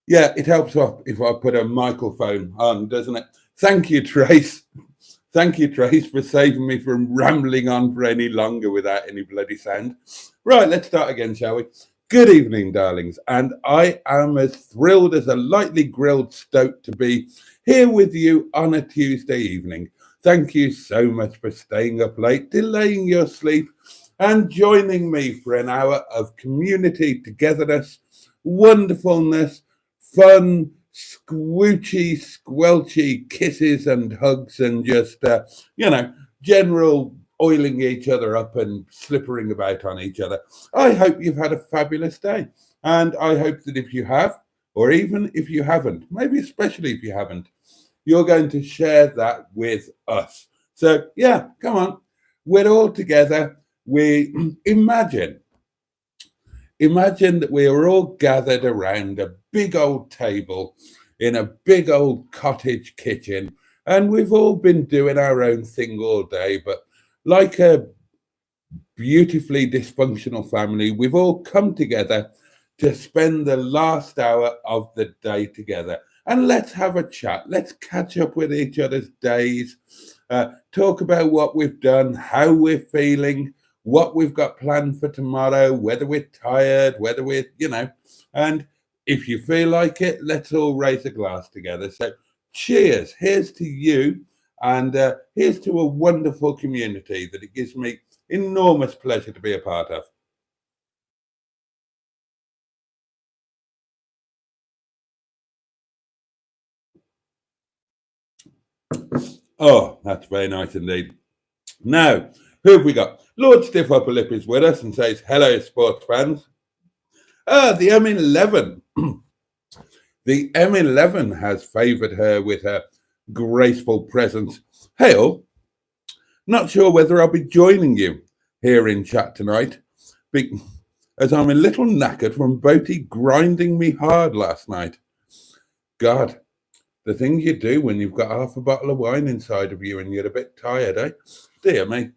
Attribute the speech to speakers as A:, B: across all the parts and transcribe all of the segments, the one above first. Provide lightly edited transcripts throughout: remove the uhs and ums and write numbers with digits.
A: Yeah, it helps if I put a microphone on, doesn't it? Thank you, Trace. Thank you, Trace, for saving me from rambling on for any longer without any bloody sound. Right, let's start again, shall we? Good evening, darlings, and I am as thrilled as a lightly grilled stoat to be here with you on a Tuesday evening. Thank you so much for staying up late, delaying your sleep, and joining me for an hour of community togetherness, wonderfulness, fun, squoochy, squelchy kisses and hugs, and just, general oiling each other up and slippering about on each other. I hope you've had a fabulous day. And I hope that if you have, or even if you haven't, maybe especially if you haven't, you're going to share that with us. So, yeah, come on. We're all together. We imagine that we are all gathered around a big old table in a big old cottage kitchen, and we've all been doing our own thing all day, but like a beautifully dysfunctional family, we've all come together to spend the last hour of the day together. And let's have a chat. Let's catch up with each other's days, talk about what we've done, how we're feeling, what we've got planned for tomorrow, whether we're tired, whether and if you feel like it, let's all raise a glass together. So cheers. Here's to you, and here's to a wonderful community that it gives me enormous pleasure to be a part of. Oh, that's very nice indeed. Now, who have we got? Lord Stiff Upper Lip is with us and says, hello, sports fans. The M11. The M11 has favoured her with her graceful presence. Hail, not sure whether I'll be joining you here in chat tonight, as I'm a little knackered from Boaty grinding me hard last night. God, the things you do when you've got half a bottle of wine inside of you and you're a bit tired, eh? Dear me.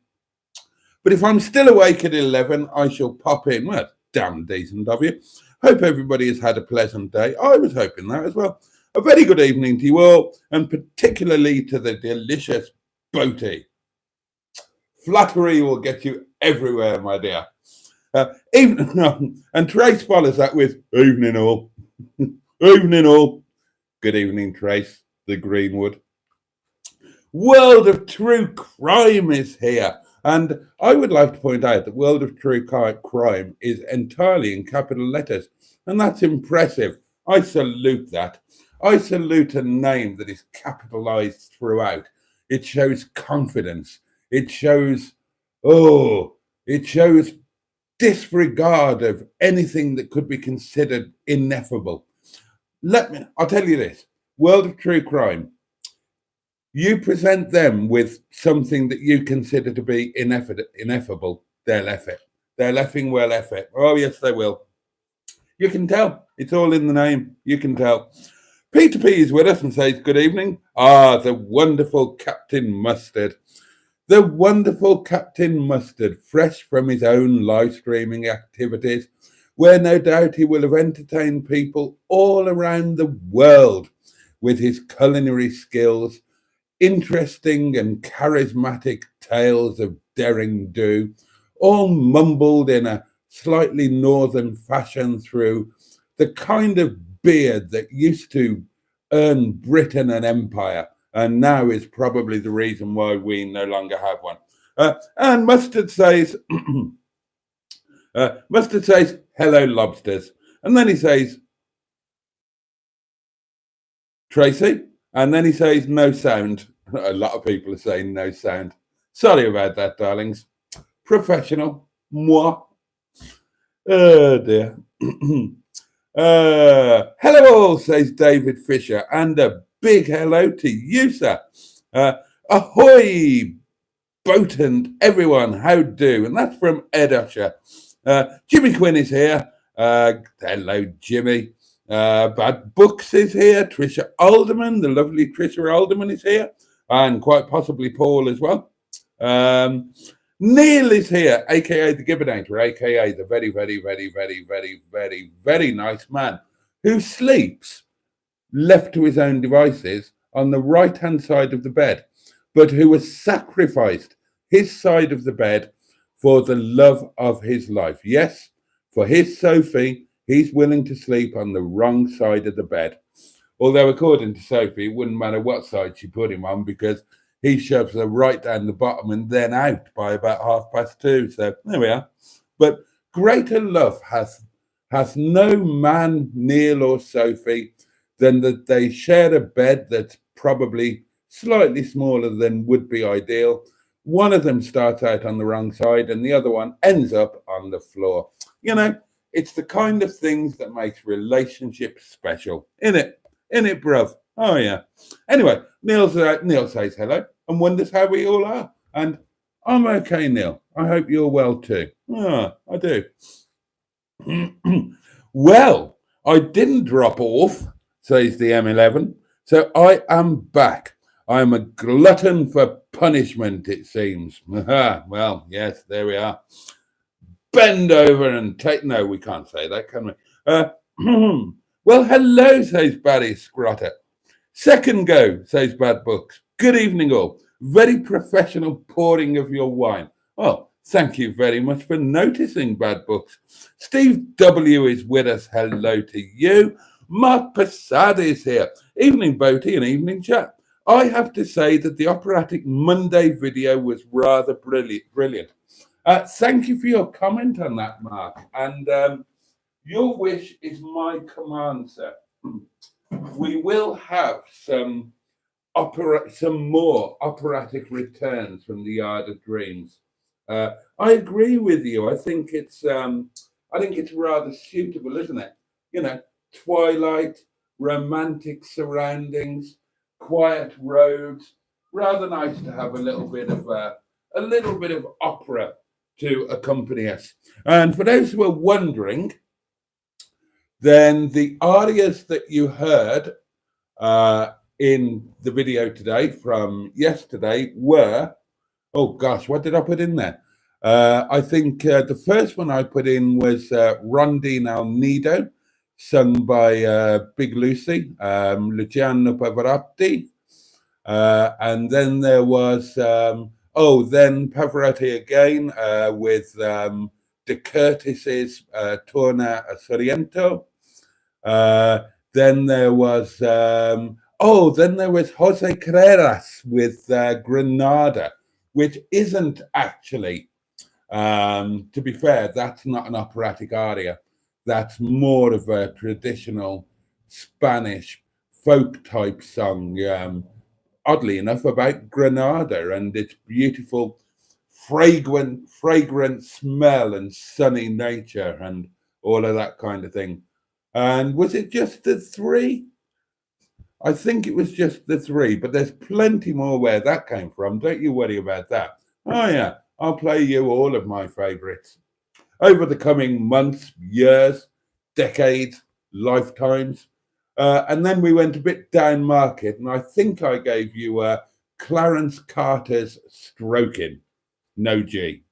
A: But if I'm still awake at 11, I shall pop in. Well, damn decent of you. Hope everybody has had a pleasant day. I was hoping that as well. A very good evening to you all, and particularly to the delicious Boaty. Flattery will get you everywhere, my dear. And Trace follows that with evening all. Evening all. Good evening, Trace, the Greenwood. World of True Crime is here. And I would like to point out that World of True Crime is entirely in capital letters. And that's impressive. I salute that. I salute a name that is capitalized throughout. It shows confidence. It shows disregard of anything that could be considered ineffable. I'll tell you this, World of True Crime, you present them with something that you consider to be ineffable, they'll F it. They'll effing well F it. Oh, yes, they will. You can tell. It's all in the name. You can tell. Peter P is with us and says, good evening. The wonderful Captain Mustard. The wonderful Captain Mustard, fresh from his own live streaming activities, where no doubt he will have entertained people all around the world with his culinary skills, interesting and charismatic tales of daring do, all mumbled in a slightly northern fashion through the kind of beard that used to earn Britain an empire and now is probably the reason why we no longer have one. And Mustard says, hello, lobsters. And then he says, Tracy. And then he says, no sound. A lot of people are saying no sound. Sorry about that, darlings. Professional. Moi. Oh, dear. Hello all, says David Fisher. And a big hello to you, sir. Ahoy, boat and everyone. How do? And that's from Ed Usher. Jimmy Quinn is here. Hello, Jimmy. Bad Books is here. Trisha Alderman, the lovely Trisha Alderman is here. And quite possibly Paul as well. Neil is here, aka the Gibbinator, aka the very, very, very, very, very, very, very nice man who sleeps left to his own devices on the right-hand side of the bed, but who has sacrificed his side of the bed for the love of his life. Yes, for his Sophie, he's willing to sleep on the wrong side of the bed. Although, according to Sophie, it wouldn't matter what side she put him on because he shoves her right down the bottom and then out by about 2:30. So there we are. But greater love has no man, Neil or Sophie, than that they share a bed that's probably slightly smaller than would be ideal. One of them starts out on the wrong side and the other one ends up on the floor. You know, it's the kind of things that makes relationships special, innit? Innit, bruv? Oh, yeah. Anyway, Neil says hello and wonders how we all are. And I'm okay, Neil. I hope you're well too. Ah, I do. Well, I didn't drop off, says the M11. So I am back. I am a glutton for punishment, it seems. Well, yes, there we are. Bend over and take... No, we can't say that, can we? Well, hello, says Barry Scrotter. Second go, says Bad Books. Good evening, all. Very professional pouring of your wine. Oh, thank you very much for noticing, Bad Books. Steve W. is with us. Hello to you. Mark Passad is here. Evening, Boaty, and evening, chat. I have to say that the Operatic Monday video was rather brilliant. Thank you for your comment on that, Mark. And your wish is my command, sir. We will have some more operatic returns from the Yard of Dreams. I agree with you. I think it's rather suitable, isn't it? You know, twilight, romantic surroundings, quiet roads. Rather nice to have a little bit of opera to accompany us. And for those who are wondering, then the arias that you heard in the video today from yesterday were, oh gosh, what did I put in there? I think the first one I put in was Rondine al Nido, sung by Big Lucy, Luciano Pavarotti. And then there was, then Pavarotti again with De Curtis's Torna a Sorrento. Then there was Jose Carreras with Granada, which isn't actually, to be fair, that's not an operatic aria. That's more of a traditional Spanish folk type song, oddly enough, about Granada and its beautiful, fragrant smell and sunny nature and all of that kind of thing. And was it just the three? I think it was just the three, but there's plenty more where that came from. Don't you worry about that. Oh, yeah, I'll play you all of my favourites over the coming months, years, decades, lifetimes. And then we went a bit down market, and I think I gave you Clarence Carter's Stroking, no G.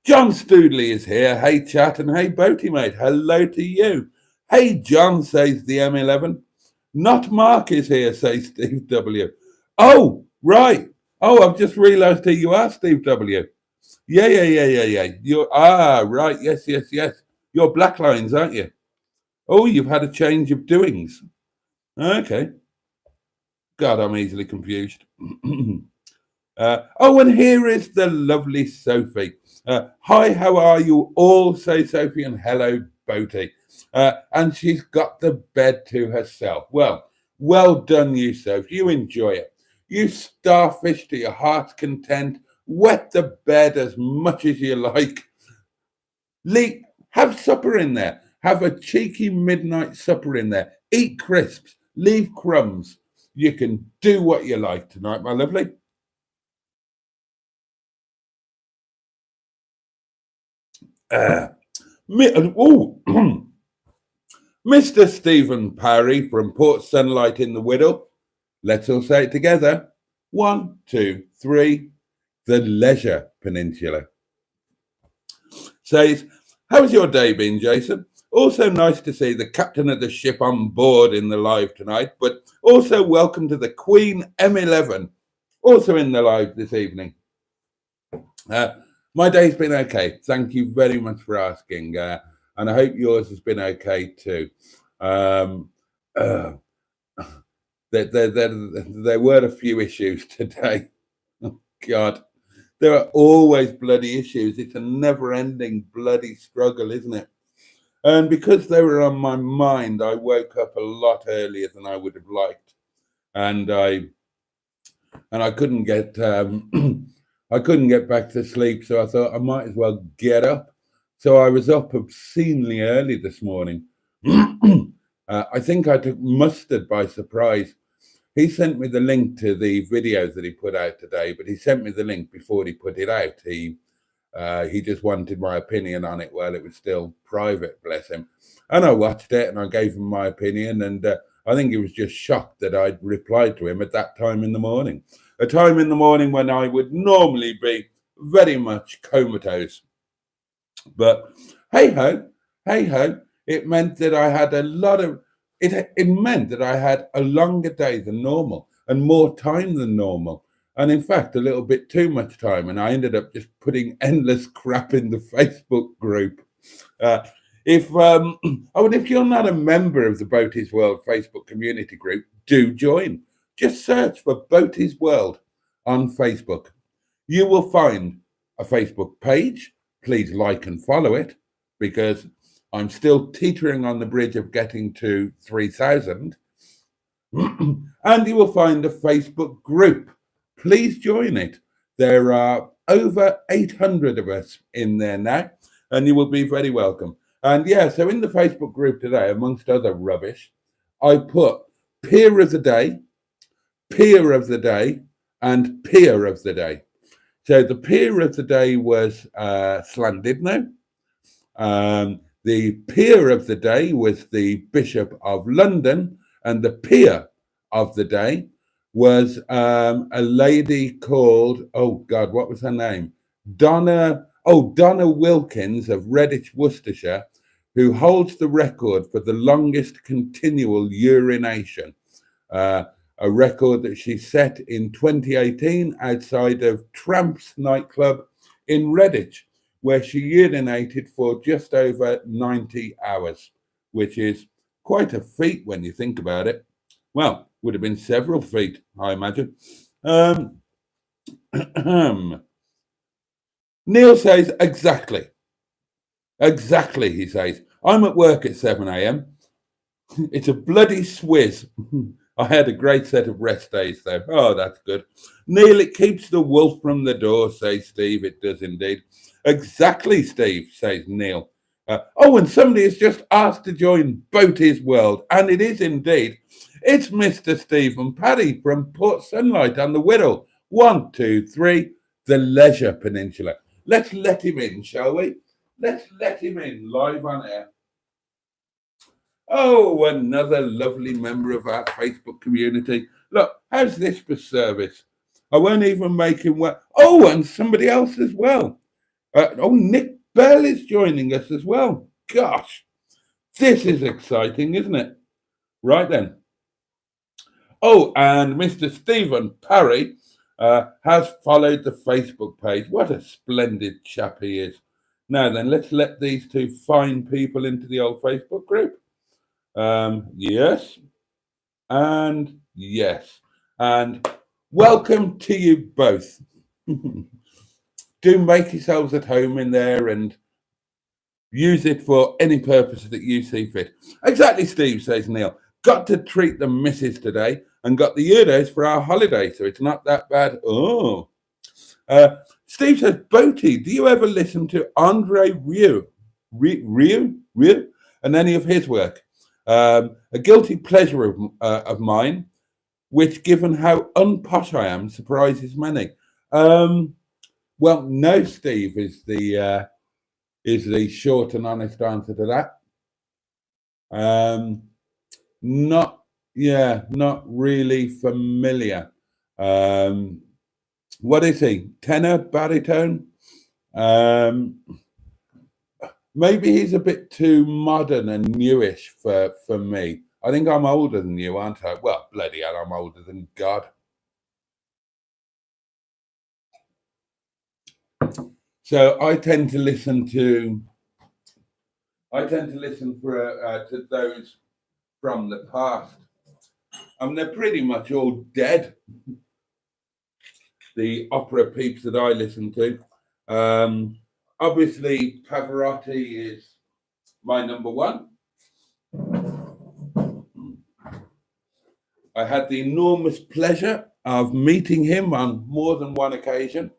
A: John Stoodley is here. Hey, chat, and hey, Boaty, mate. Hello to you. Hey, John, says the M11. Not Mark is here, says Steve W. Oh, right. Oh, I've just realised who you are, Steve W. Yeah. You're, right. Yes. You're Black Lines, aren't you? Oh, you've had a change of doings. Okay. God, I'm easily confused. And here is the lovely Sophie. Hi, how are you all? Say Sophie, and hello, Boaty. And she's got the bed to herself. Well done, you, Sophie. You enjoy it. You starfish to your heart's content. Wet the bed as much as you like. Have supper in there. Have a cheeky midnight supper in there. Eat crisps. Leave crumbs. You can do what you like tonight, my lovely. Mr. Stephen Parry from Port Sunlight in the Whittle. Let's all say it together. 1, 2, 3. The Leisure Peninsula. Says, How's your day been, Jason? Also nice to see the captain of the ship on board in the live tonight, but also welcome to the Queen M11, also in the live this evening. My day's been okay. Thank you very much for asking. And I hope yours has been okay too. There were a few issues today. Oh, God. There are always bloody issues. It's a never-ending bloody struggle, isn't it? And because they were on my mind, I woke up a lot earlier than I would have liked, and I couldn't get I couldn't get back to sleep. So I thought I might as well get up. So I was up obscenely early this morning. I think I took Mustard by surprise. He sent me the link to the videos that he put out today, but he sent me the link before he put it out. He just wanted my opinion on it while it was still private, bless him. And I watched it and I gave him my opinion. And I think he was just shocked that I'd replied to him at that time in the morning. A time in the morning when I would normally be very much comatose. But hey ho, it meant that I had a lot of, it meant that I had a longer day than normal and more time than normal. And in fact, a little bit too much time. And I ended up just putting endless crap in the Facebook group. If you're not a member of the Boaty's World Facebook community group, do join. Just search for Boaty's World on Facebook. You will find a Facebook page. Please like and follow it, because I'm still teetering on the bridge of getting to 3,000. And you will find a Facebook group. Please join it. There are over 800 of us in there now, and you will be very welcome. And yeah, so in the Facebook group today, amongst other rubbish, I put peer of the day, and peer of the day. So the peer of the day was Llandudno. The peer of the day was the Bishop of London, and the peer of the day was a lady called, oh God, what was her name? Donna Wilkins of Redditch, Worcestershire, who holds the record for the longest continual urination, a record that she set in 2018 outside of Tramp's nightclub in Redditch, where she urinated for just over 90 hours, which is quite a feat when you think about it. Well, would have been several feet, I imagine. Neil says, exactly, he says. I'm at work at 7 a.m. It's a bloody swizz. I had a great set of rest days, though. Oh, that's good. Neil, it keeps the wolf from the door, says Steve. It does indeed. Exactly, Steve, says Neil. And somebody has just asked to join Boaty's World, and it is indeed. It's Mr. Stephen Paddy from Port Sunlight on the Wirral. 1, 2, 3, the Leisure Peninsula. Let's let him in, shall we? Let's let him in live on air. Oh, another lovely member of our Facebook community. Look, how's this for service? I won't even make him well. Oh, and somebody else as well. Nick Bell is joining us as well. Gosh, this is exciting, isn't it? Right then. Oh, and Mr. Stephen Parry has followed the Facebook page. What a splendid chap he is. Now then, let's let these two fine people into the old Facebook group. Yes. And yes. And welcome to you both. Do make yourselves at home in there and use it for any purpose that you see fit. Exactly, Steve, says Neil. Got to treat the missus today and got the euros for our holiday, so it's not that bad. Oh. Steve says, Boaty, do you ever listen to Andre Rieu and any of his work? A guilty pleasure of mine, which, given how unposh I am, surprises many. Well, no, Steve, is the short and honest answer to that. Not really familiar. What is he? Tenor, baritone? maybe he's a bit too modern and newish for me. I think I'm older than you, aren't I? Well, bloody hell, I'm older than God. So I tend to listen to to those from the past. They're pretty much all dead. The opera peeps that I listen to. Obviously, Pavarotti is my number one. I had the enormous pleasure of meeting him on more than one occasion.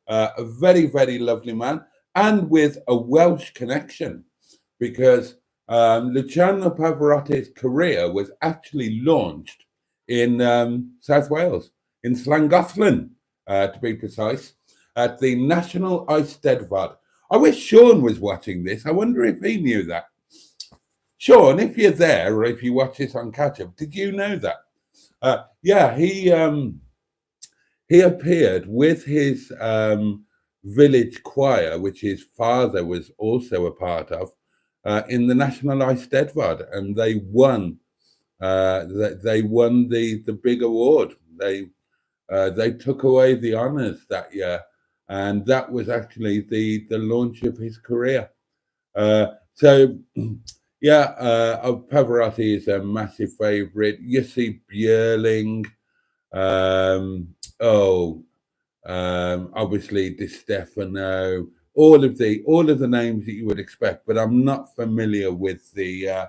A: A very, very lovely man, and with a Welsh connection, because Luciano Pavarotti's career was actually launched in South Wales, in Llangollen, to be precise, at the National Eisteddfod. I wish Sean was watching this. I wonder if he knew that. Sean, if you're there, or if you watch this on catch up, did you know that? Yeah, he appeared with his village choir, which his father was also a part of, in the National Eisteddfod, and they won. They won the big award. They took away the honours that year, and that was actually the launch of his career. So. Yeah, Pavarotti is a massive favourite. Jussi Björling, obviously Di Stefano, all of the names that you would expect, but I'm not familiar with the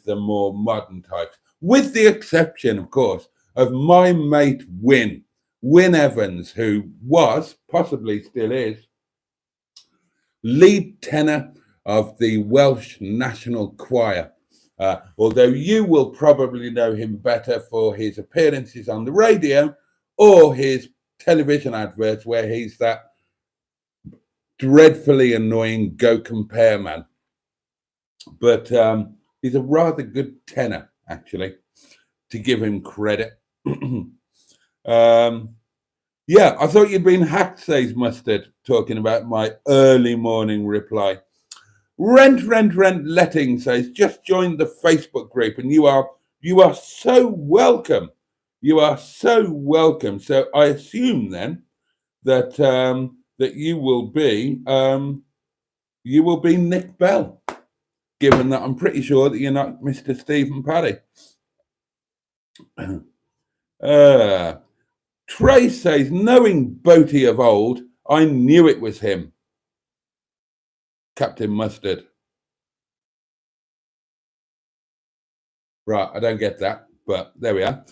A: more modern types, with the exception, of course, of my mate Wyn Evans, who was, possibly still is, lead tenor of the Welsh National Choir. Although you will probably know him better for his appearances on the radio or his television adverts where he's that dreadfully annoying go compare man. But he's a rather good tenor, actually, to give him credit. Yeah, I thought you'd been hacked, says Mustard, talking about my early morning reply. Rent letting says, just joined the Facebook group, and you are so welcome. You are so welcome. So I assume then that that you will be Nick Bell, given that I'm pretty sure that you're not Mr. Stephen Paddy. Trey says, knowing Boaty of old, I knew it was him. Captain Mustard. Right, I don't get that, but there we are.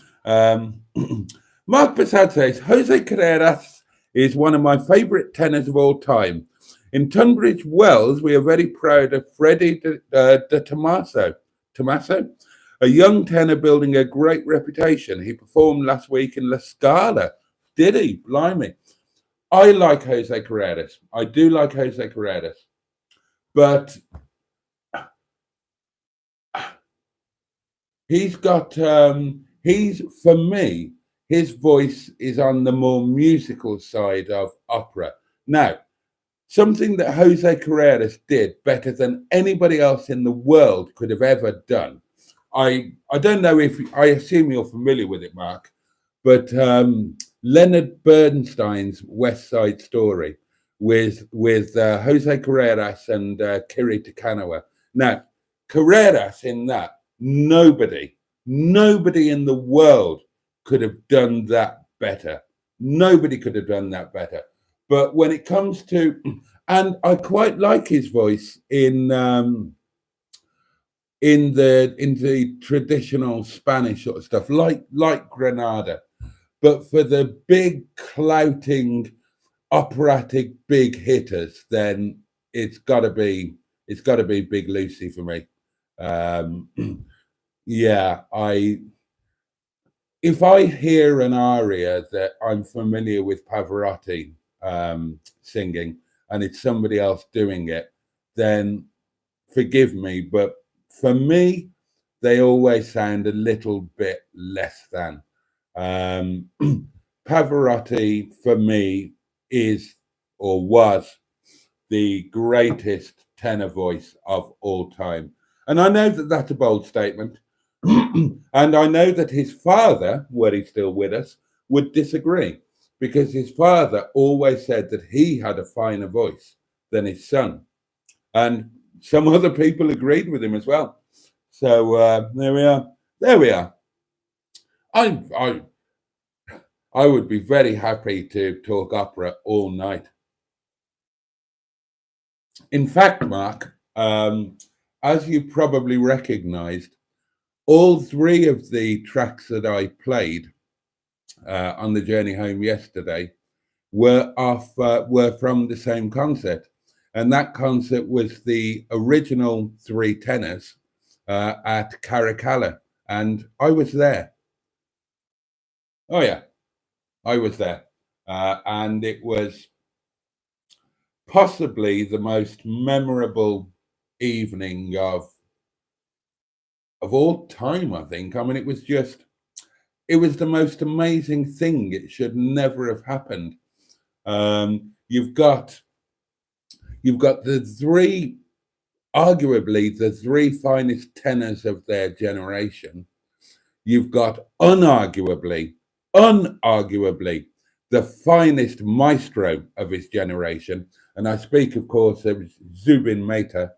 A: Mark Passad says, Jose Carreras is one of my favourite tenors of all time. In Tunbridge Wells, we are very proud of Freddie de Tomaso, a young tenor building a great reputation. He performed last week in La Scala. Did he? Blimey. I like Jose Carreras. I do like Jose Carreras. But he's got, for me, his voice is on the more musical side of opera. Now, something that Jose Carreras did better than anybody else in the world could have ever done. I don't know if, I assume you're familiar with it, Mark, but Leonard Bernstein's West Side Story with Jose Carreras and Kiri Te Kanawa. Now, Carreras in that, nobody in the world could have done that better. Nobody could have done that better. But when it comes to, and I quite like his voice in the traditional Spanish sort of stuff, like Granada. But for the big clouting operatic big hitters, then it's got to be Big Lucy for me. Yeah, if I hear an aria that I'm familiar with Pavarotti singing and it's somebody else doing it, then forgive me, but for me, they always sound a little bit less than. Pavarotti, for me, is or was the greatest tenor voice of all time. And I know that that's a bold statement. And I know that his father, were he still with us, would disagree, because his father always said that he had a finer voice than his son. And some other people agreed with him as well. So there we are. There we are. I would be very happy to talk opera all night. In fact, Mark, as you probably recognized, all three of the tracks that I played on the journey home yesterday were from the same concert. And that concert was the original three tenors at Caracalla. And I was there. Oh, yeah, I was there. And it was possibly the most memorable evening of all time, I think. I mean, it was the most amazing thing. It should never have happened. You've got arguably the three finest tenors of their generation. You've got unarguably, the finest maestro of his generation. And I speak, of course, of Zubin Mehta,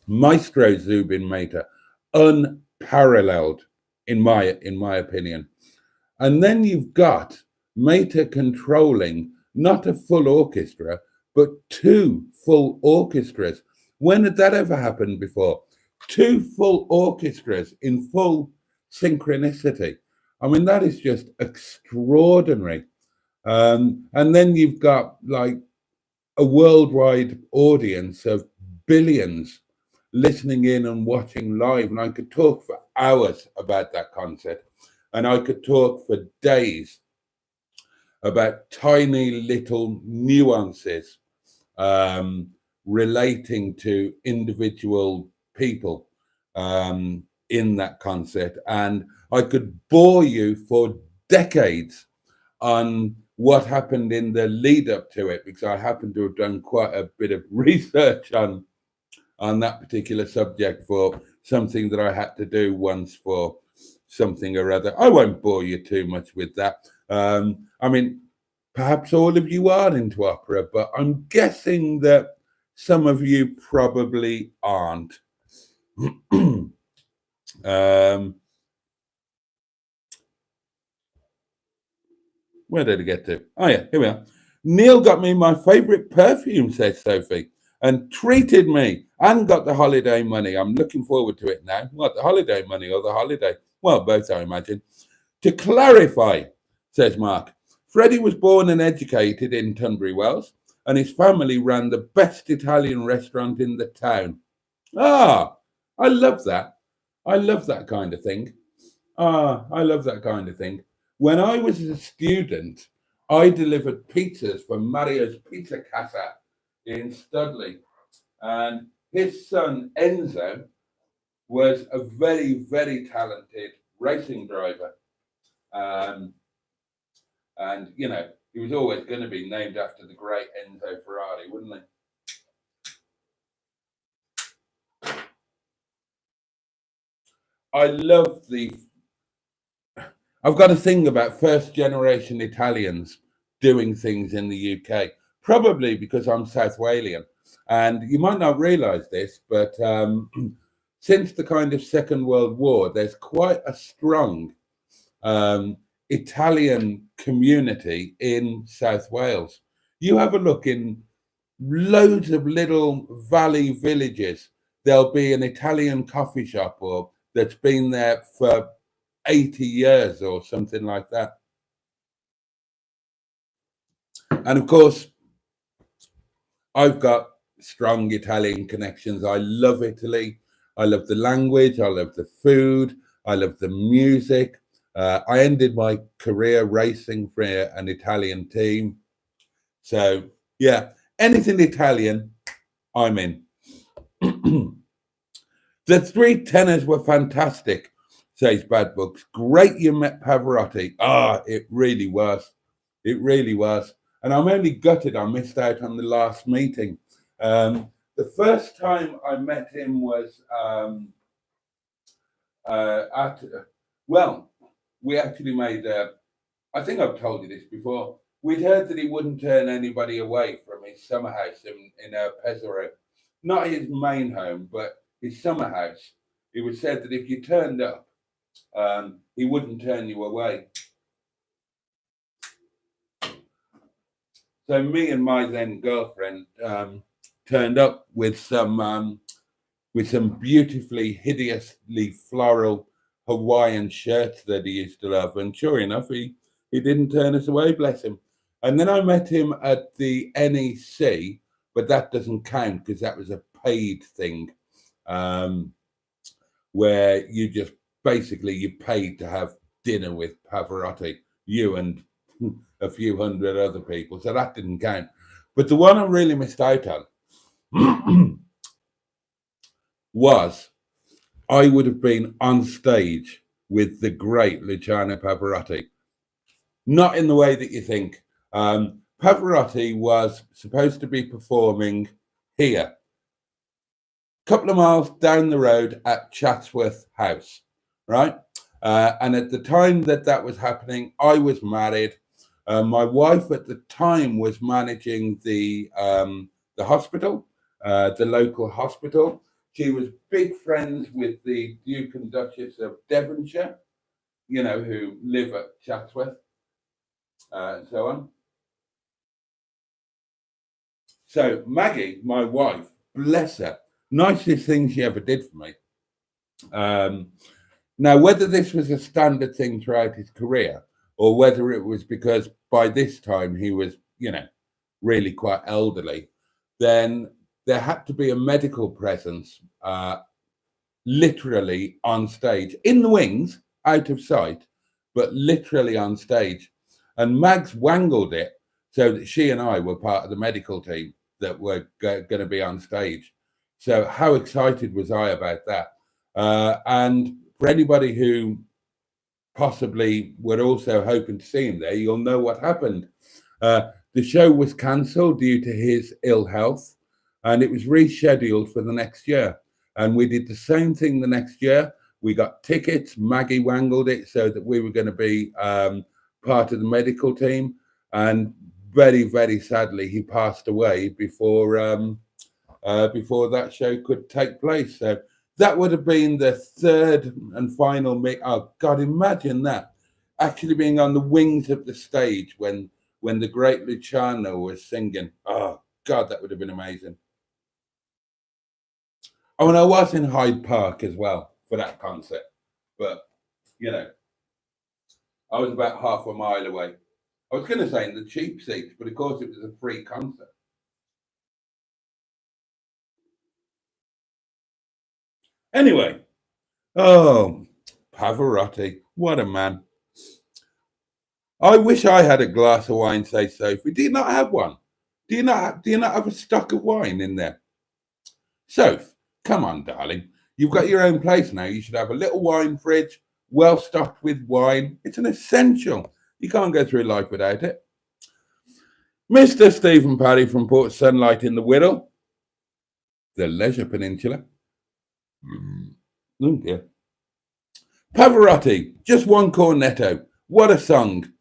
A: Maestro Zubin Mehta, unparalleled in my opinion. And then you've got Mehta controlling not a full orchestra, but two full orchestras. When had that ever happened before? Two full orchestras in full synchronicity. I mean, that is just extraordinary. And then you've got like a worldwide audience of billions listening in and watching live. And I could talk for hours about that concert. And I could talk for days about tiny little nuances relating to individual people in that concert. And I could bore you for decades on what happened in the lead up to it, because I happen to have done quite a bit of research on that particular subject for something that I had to do once for something or other. I won't bore you too much with that. I mean, perhaps all of you are into opera, but I'm guessing that some of you probably aren't. Where did I get to? Oh, yeah, here we are. Neil got me my favourite perfume, says Sophie, and treated me and got the holiday money. I'm looking forward to it now. What, the holiday money or the holiday? Well, both, I imagine. To clarify, says Mark, Freddie was born and educated in Tunbury Wells, and his family ran the best Italian restaurant in the town. Ah, I love that. I love that kind of thing. I love that kind of thing. When I was a student, I delivered pizzas for Mario's Pizza Casa in Studley. And his son, Enzo, was a very, very talented racing driver. And, you know, he was always going to be named after the great Enzo Ferrari, wouldn't he? I've got a thing about first generation Italians doing things in the UK, probably because I'm South Walian. And you might not realize this, but since the kind of Second World War, there's quite a strong Italian community in South Wales. You have a look in loads of little valley villages. There'll be an Italian coffee shop or that's been there for 80 years or something like that. And of course, I've got strong Italian connections. I love Italy. I love the language. I love the food. I love the music. I ended my career racing for an Italian team. So, yeah, anything Italian, I'm in. The three tenors were fantastic, says Bad Books. Great you met Pavarotti. It really was. It really was. And I'm only gutted I missed out on the last meeting. The first time I met him was well, we actually made, I think I've told you this before, we'd heard that he wouldn't turn anybody away from his summer house in Pesaro. Not his main home, but his summer house. It was said that if you turned up, he wouldn't turn you away. So me and my then girlfriend turned up with some beautifully, hideously floral Hawaiian shirts that he used to love, and sure enough, he didn't turn us away, bless him. And then I met him at the NEC, but that doesn't count because that was a paid thing, where you just basically you paid to have dinner with Pavarotti, you and a few hundred other people, so that didn't count. But the one I really missed out on was I would have been on stage with the great Luciano Pavarotti. Not in the way that you think. Pavarotti was supposed to be performing here, a couple of miles down the road at Chatsworth House, right? And at the time that was happening, I was married. My wife at the time was managing the hospital, the local hospital. She was big friends with the Duke and Duchess of Devonshire, you know, who live at Chatsworth, and so on. So Maggie, my wife, bless her, nicest thing she ever did for me. Now, whether this was a standard thing throughout his career, or whether it was because by this time he was, you know, really quite elderly, then there had to be a medical presence literally on stage, in the wings, out of sight, but literally on stage. And Mags wangled it so that she and I were part of the medical team that were going to be on stage. So how excited was I about that? And for anybody who possibly were also hoping to see him there, you'll know what happened. The show was cancelled due to his ill health, and it was rescheduled for the next year. And we did the same thing the next year. We got tickets. Maggie wangled it so that we were going to be part of the medical team. And very, very sadly, he passed away before that show could take place. So that would have been the third and final meet. Oh God, imagine that, actually being on the wings of the stage when the great Luciano was singing. Oh God, that would have been amazing. Oh, and I was in Hyde Park as well for that concert, but you know, I was about half a mile away. I was going to say in the cheap seats, but of course it was a free concert. Anyway, oh, Pavarotti, what a man. I wish I had a glass of wine, say Sophie. Do you not have one? Do you not have a stock of wine in there? Soph, come on, darling. You've got your own place now. You should have a little wine fridge, well stocked with wine. It's an essential. You can't go through life without it. Mr. Stephen Parry from Port Sunlight in the Wirral, the Leisure Peninsula. Oh dear. Pavarotti, just one cornetto. What a song.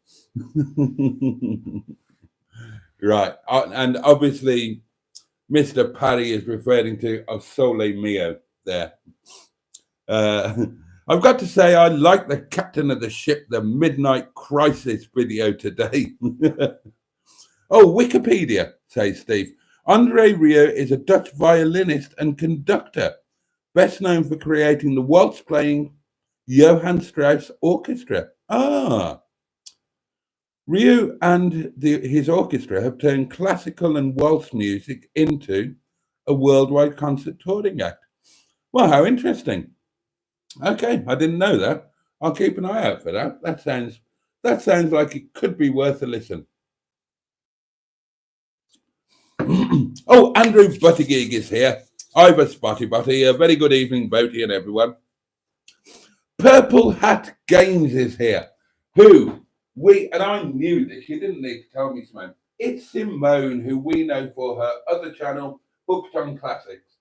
A: Right. And obviously, Mr. Parry is referring to O Sole Mio there. I've got to say, I like the captain of the ship, the Midnight Crisis video today. Oh, Wikipedia, says Steve. Andre Rieu is a Dutch violinist and conductor, best known for creating the waltz-playing Johann Strauss Orchestra. Ah. Rieu and his orchestra have turned classical and waltz music into a worldwide concert touring act. Well, how interesting. Okay, I didn't know that. I'll keep an eye out for that. That sounds like it could be worth a listen. Oh, Andrew Buttigieg is here. Ivor Spotty Butty. A very good evening, Boaty and everyone. Purple Hat Games is here. And I knew this, you didn't need to tell me, Simone. It's Simone, who we know for her other channel, hooked on classics.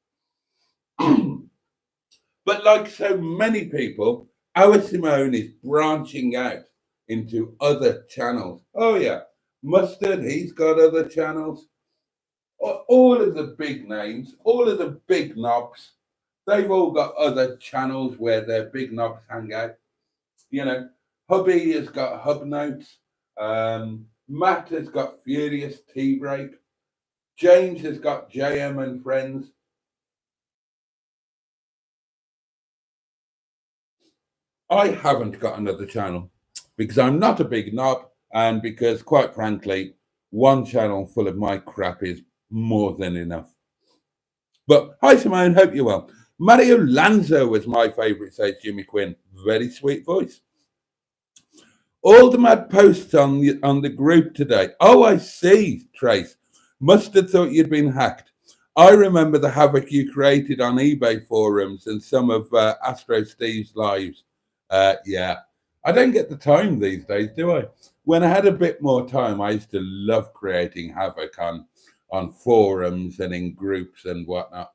A: But like so many people, our Simone is branching out into other channels. Oh yeah, Mustard, he's got other channels. All of the big names, all of the big knobs, they've all got other channels where their big knobs hang out. You know, Hubby has got Hub Notes. Matt has got Furious Tea Break. James has got JM and Friends. I haven't got another channel because I'm not a big knob and because, quite frankly, one channel full of my crap is more than enough. But hi, Simone, hope you're well. Mario Lanza was my favourite, says Jimmy Quinn. Very sweet voice. All the mad posts on the group today. Oh, I see, Trace. Must have thought you'd been hacked. I remember the havoc you created on eBay forums and some of Astro Steve's lives. Yeah, I don't get the time these days, do I? When I had a bit more time, I used to love creating havoc on forums and in groups and whatnot.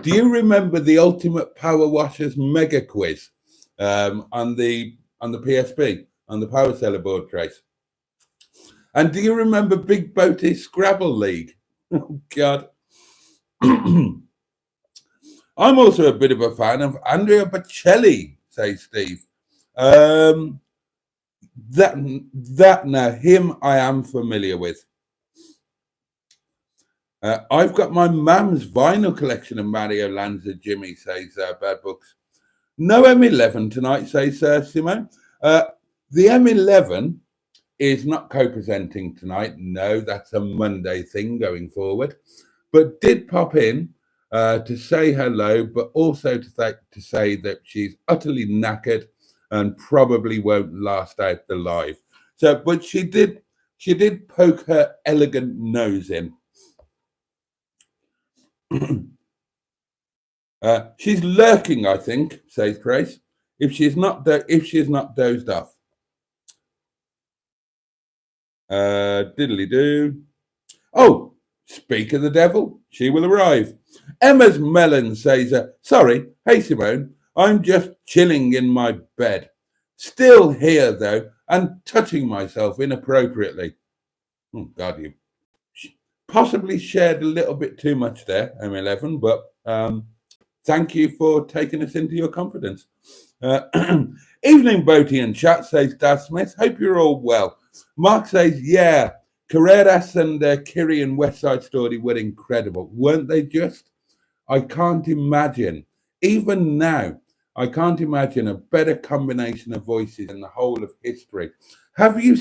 A: Do you remember the Ultimate Power Washers mega quiz on the PSP, on the Power Seller board, Trace? And do you remember Big Boaty Scrabble League? Oh, God. I'm also a bit of a fan of Andrea Bocelli, says Steve. Him I am familiar with. I've got my mum's vinyl collection of Mario Lanza, Jimmy, says Bad Books. No M11 tonight, says Simone. The M11 is not co-presenting tonight. No, that's a Monday thing going forward. But did pop in to say hello, but also to say that she's utterly knackered and probably won't last out the live. So, but she did poke her elegant nose in. She's lurking, I think, says Grace. If she's not dozed off. Diddly do. Oh, speak of the devil, she will arrive. Emma's melon says, sorry, hey Simone, I'm just chilling in my bed. Still here though, and touching myself inappropriately. Oh God, you possibly shared a little bit too much there, M11, but thank you for taking us into your confidence. Evening, Boaty and chat, says Daz Smith. Hope you're all well. Mark says, yeah, Carreras and Kiri and West Side Story were incredible, weren't they just? I can't imagine, even now, I can't imagine a better combination of voices in the whole of history. Have you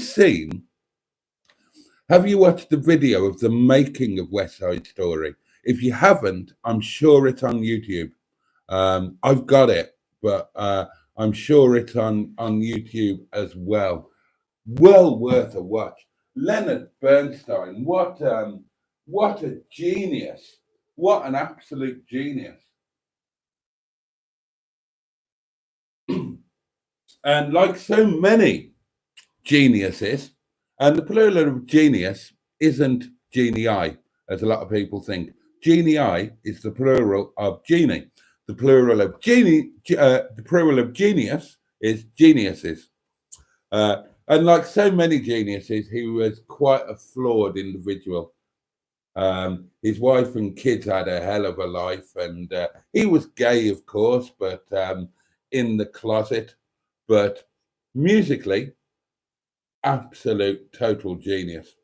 A: watched the video of the making of West Side Story? If you haven't, I'm sure it's on YouTube. I've got it, but I'm sure it's on YouTube as well. Well worth a watch. Leonard Bernstein, what a genius. What an absolute genius. And like so many geniuses, and the plural of genius isn't genii, as a lot of people think. Genii is the plural of genie. The plural of genius is geniuses. And like so many geniuses, he was quite a flawed individual. His wife and kids had a hell of a life, and he was gay, of course, but in the closet. But musically, absolute total genius.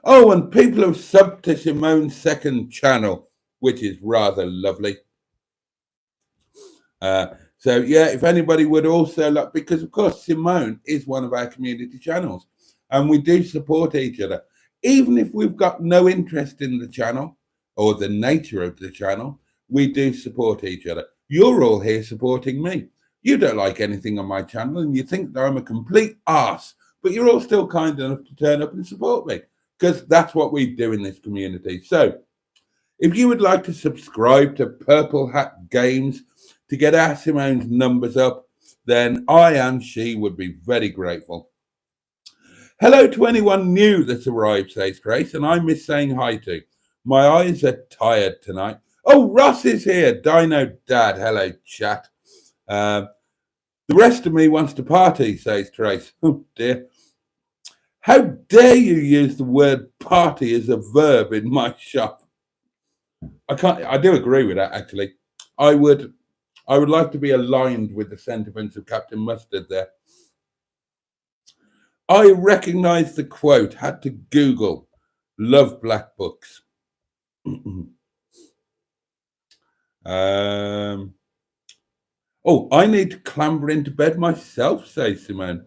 A: Oh, and people have subbed to Simone's second channel, which is rather lovely. So yeah, if anybody would also like, because of course Simone is one of our community channels, and we do support each other, even if we've got no interest in the channel or the nature of the channel. We do support each other. You're all here supporting me. You don't like anything on my channel, and you think that I'm a complete arse, but you're all still kind enough to turn up and support me, because that's what we do in this community. So If you would like to subscribe to Purple Hat Games to get our Simone's numbers up, then I and she would be very grateful. Hello to anyone new that's arrived, says Grace, and I miss saying hi to. My eyes are tired tonight. Oh, Ross is here. Dino Dad. Hello, chat. The rest of me wants to party, says Trace. Oh, dear. How dare you use the word party as a verb in my shop? I do agree with that, actually. I would like to be aligned with the sentiments of Captain Mustard there. I recognise the quote, had to Google, love black books. I need to clamber into bed myself, says Simone.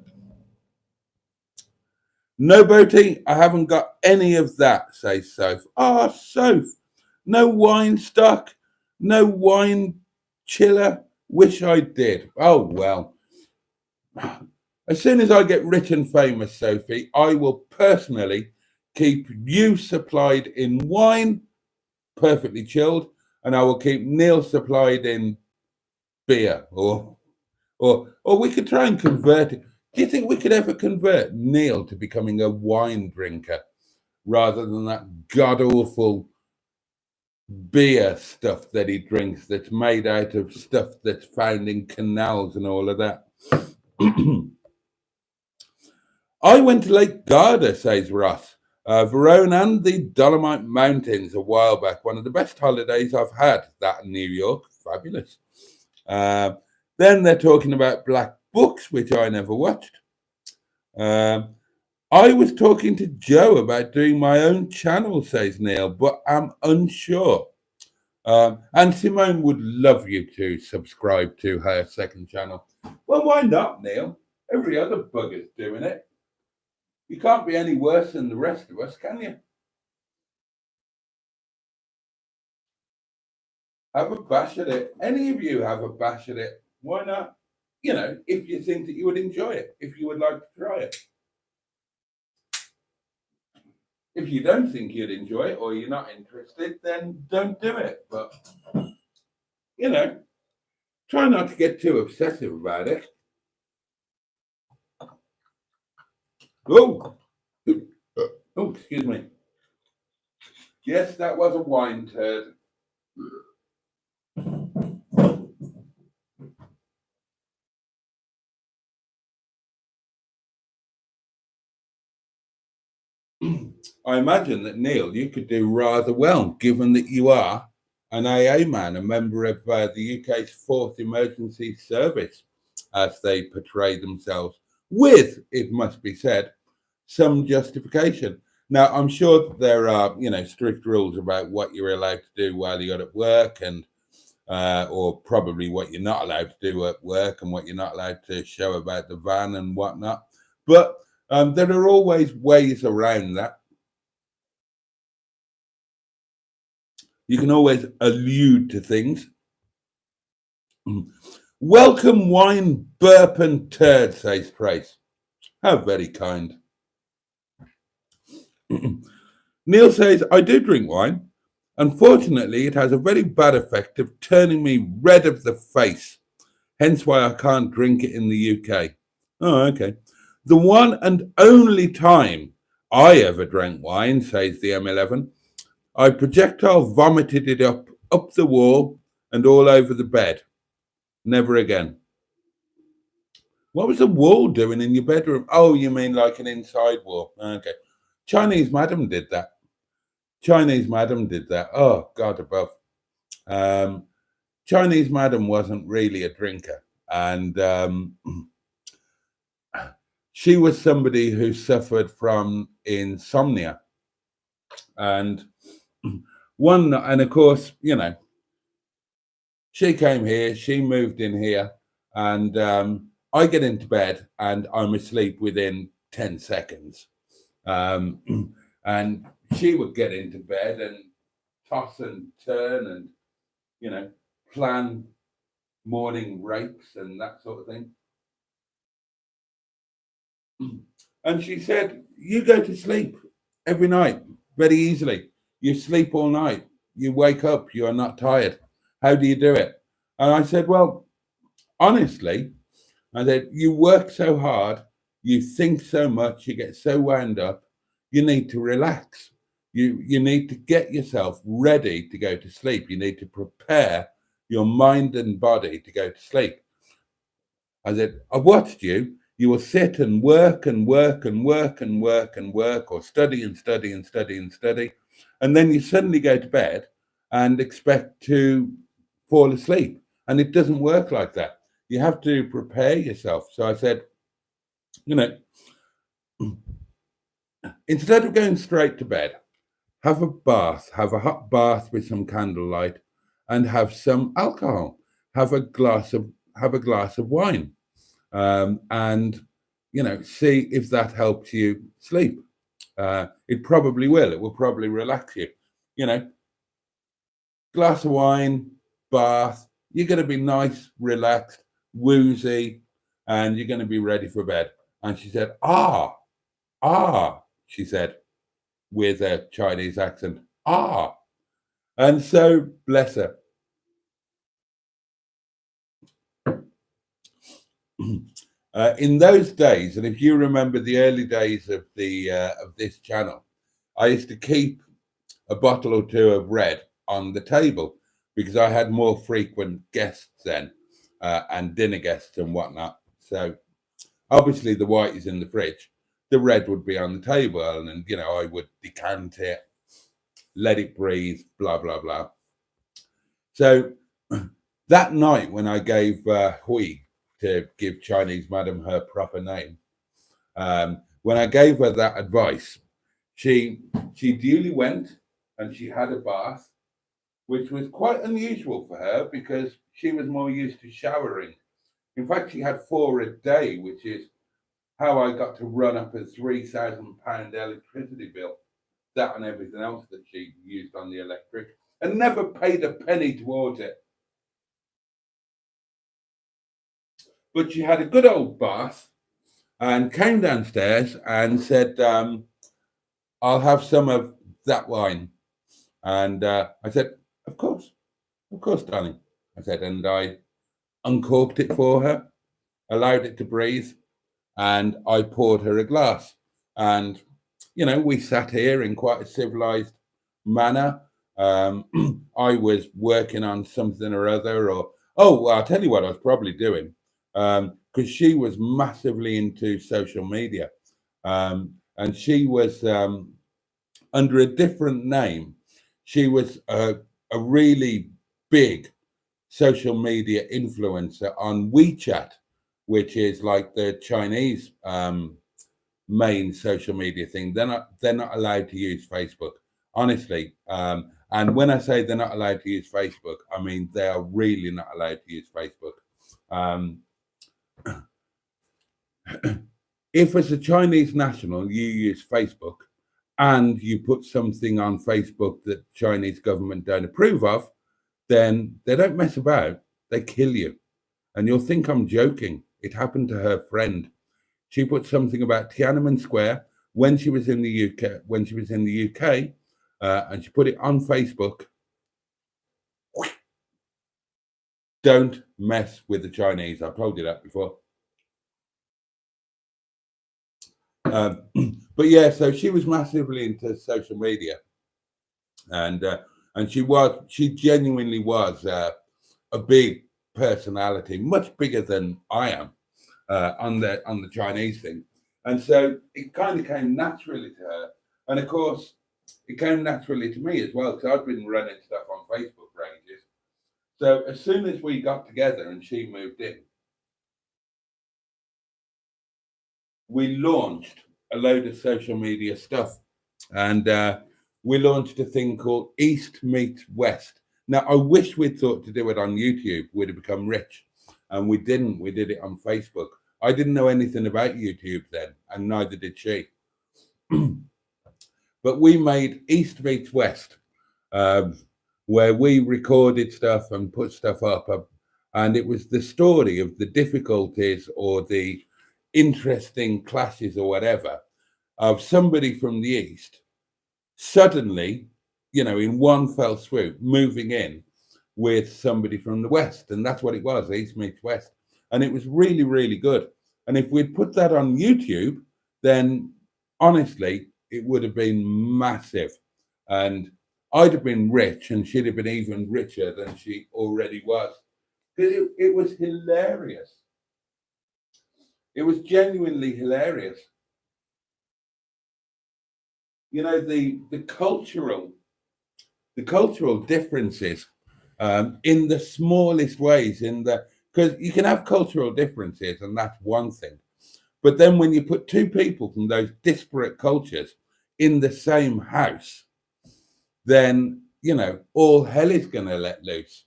A: No, Boaty, I haven't got any of that, says Soph. Ah, Soph, no wine stock, no wine chiller. Wish I did. Oh, well. As soon as I get rich and famous, Sophie, I will personally keep you supplied in wine, perfectly chilled, and I will keep Neil supplied in beer. Or we could try and convert it. Do you think we could ever convert Neil to becoming a wine drinker rather than that god-awful beer stuff that he drinks that's made out of stuff that's found in canals and all of that? I went to Lake Garda, says Ross, Verona and the Dolomite Mountains a while back. One of the best holidays I've had, that in New York. Fabulous. Then they're talking about black books, which I never watched. I was talking to Joe about doing my own channel, says Neil, but I'm unsure. And Simone would love you to subscribe to her second channel. Well, why not, Neil? Every other bugger's doing it. You can't be any worse than the rest of us, can you? Have a bash at it. Any of you have a bash at it. Why not? You know, if you think that you would enjoy it, if you would like to try it. If you don't think you'd enjoy it or you're not interested, then don't do it. But, you know, try not to get too obsessive about it. Oh, excuse me. Yes, that was a wine turd. I imagine that, Neil, you could do rather well, given that you are an AA man, a member of the UK's fourth emergency service, as they portray themselves, with, it must be said, some justification. Now, I'm sure that there are, strict rules about what you're allowed to do while you're at work, and or probably what you're not allowed to do at work and what you're not allowed to show about the van and whatnot. But there are always ways around that. You can always allude to things. Welcome, wine, burp, and turd, says Trace. How very kind. Neil says, I do drink wine. Unfortunately, it has a very bad effect of turning me red of the face. Hence why I can't drink it in the UK. Oh, okay. The one and only time I ever drank wine, says the M11, I projectile vomited it up the wall and all over the bed. Never again. What was the wall doing in your bedroom? Oh, you mean like an inside wall? Okay. Chinese madam did that. Oh, God above. Chinese madam wasn't really a drinker. And she was somebody who suffered from insomnia. And of course, she came here, she moved in here, and I get into bed and I'm asleep within 10 seconds. And she would get into bed and toss and turn and, plan morning rapes and that sort of thing. And she said, you go to sleep every night very easily. You sleep all night. you wake up, you are not tired. How do you do it? And I said, well, honestly, I said, you work so hard, you think so much, you get so wound up, you need to relax. You need to get yourself ready to go to sleep. You need to prepare your mind and body to go to sleep. I said, I've watched you. You will sit and work and work and work and work and work, or study and study and study and study. And then you suddenly go to bed and expect to fall asleep. And it doesn't work like that. You have to prepare yourself. So I said, you know, instead of going straight to bed, have a bath, have a hot bath with some candlelight, and have some alcohol. Have a glass of wine, and see if that helps you sleep. It probably will. It will probably relax you. Glass of wine, bath. You're going to be nice, relaxed, woozy, and you're going to be ready for bed. And she said, she said, with a Chinese accent, and so bless her. In those days, and if you remember the early days of this channel, I used to keep a bottle or two of red on the table because I had more frequent guests then, and dinner guests and whatnot. So obviously the white is in the fridge, the red would be on the table, and I would decant it, let it breathe, blah blah blah. So that night when I gave Hui, to give Chinese madam her proper name, when I gave her that advice, she duly went and she had a bath, which was quite unusual for her because she was more used to showering. In fact, she had 4 a day, which is how I got to run up a £3,000 electricity bill, that and everything else that she used on the electric, and never paid a penny towards it. But she had a good old bath and came downstairs and said, I'll have some of that wine. And I said, of course, darling. I said, and I uncorked it for her, allowed it to breathe, and I poured her a glass. And, we sat here in quite a civilized manner. I was working on something or other, well, I'll tell you what I was probably doing, because she was massively into social media, and she was under a different name. She was a really big social media influencer on WeChat, which is like the Chinese main social media thing. They're not allowed to use Facebook, honestly. And when I say they're not allowed to use Facebook, I mean they are really not allowed to use Facebook. If as a Chinese national you use Facebook and you put something on Facebook that Chinese government don't approve of, then they don't mess about. They kill you. And you'll think I'm joking. It happened to her friend. She put something about Tiananmen Square when she was in the UK, and she put it on Facebook. Don't mess with the Chinese. I've told you that before. But yeah, so she was massively into social media, and she genuinely was a big personality, much bigger than I am, on the Chinese thing. And so it kind of came naturally to her, and of course it came naturally to me as well, because I've been running stuff on Facebook for ages. So as soon as we got together and she moved in, we launched a load of social media stuff, and we launched a thing called East Meets West. Now, I wish we'd thought to do it on YouTube. We'd have become rich, and we didn't. We did it on Facebook. I didn't know anything about YouTube then, and neither did she. But we made East Meets West, where we recorded stuff and put stuff up, and it was the story of the difficulties or the interesting clashes or whatever of somebody from the East suddenly, in one fell swoop, moving in with somebody from the West. And that's what it was, East meets West. And it was really, really good. And if we'd put that on YouTube, then honestly, it would have been massive. And I'd have been rich and she'd have been even richer than she already was. Because it was hilarious. It was genuinely hilarious. The cultural differences in the smallest ways, because you can have cultural differences and that's one thing. But then when you put two people from those disparate cultures in the same house, then, all hell is going to let loose.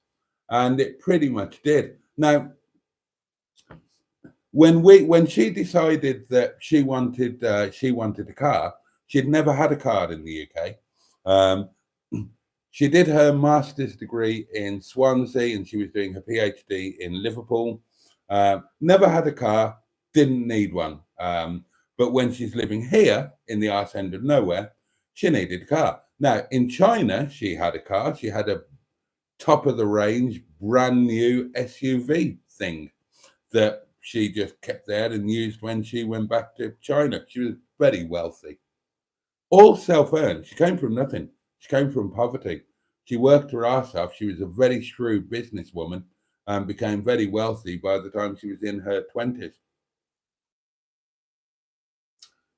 A: And it pretty much did. Now, when she decided that she wanted a car, she'd never had a car in the UK. She did her master's degree in Swansea and she was doing her PhD in Liverpool. Never had a car, didn't need one. But when she's living here in the arse end of nowhere, she needed a car. Now, in China, she had a car. She had a top of the range, brand new SUV thing that she just kept there and used when she went back to China. She was very wealthy. All self-earned. She came from nothing. She came from poverty. She worked her ass off. She was a very shrewd businesswoman and became very wealthy by the time she was in her 20s.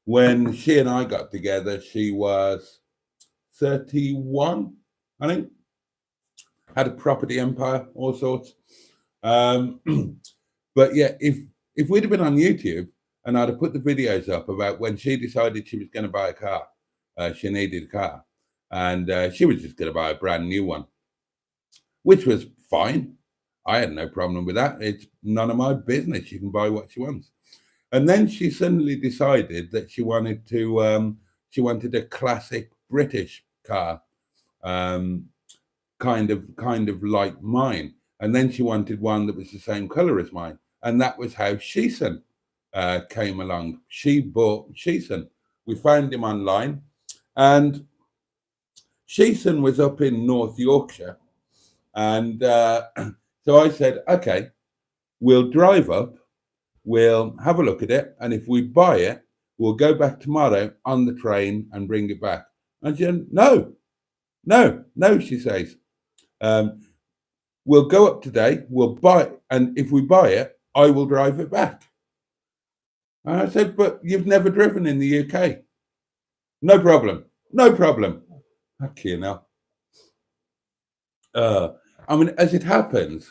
A: When she and I got together, she was 31, I think. Had a property empire, all sorts. But yeah, if we'd have been on YouTube and I'd have put the videos up about when she decided she was going to buy a car, she needed a car, and she was just going to buy a brand new one, which was fine. I had no problem with that. It's none of my business. She can buy what she wants. And then she suddenly decided that she wanted a classic British car, kind of like mine. And then she wanted one that was the same color as mine. And that was how Sheeson came along. She bought Sheeson. We found him online. And Sheeson was up in North Yorkshire. And so I said, okay, we'll drive up. We'll have a look at it. And if we buy it, we'll go back tomorrow on the train and bring it back. And she said, no, she says. We'll go up today, we'll buy it, and if we buy it, I will drive it back. And I said, but you've never driven in the UK. No problem. Okay, now. I mean, as it happens,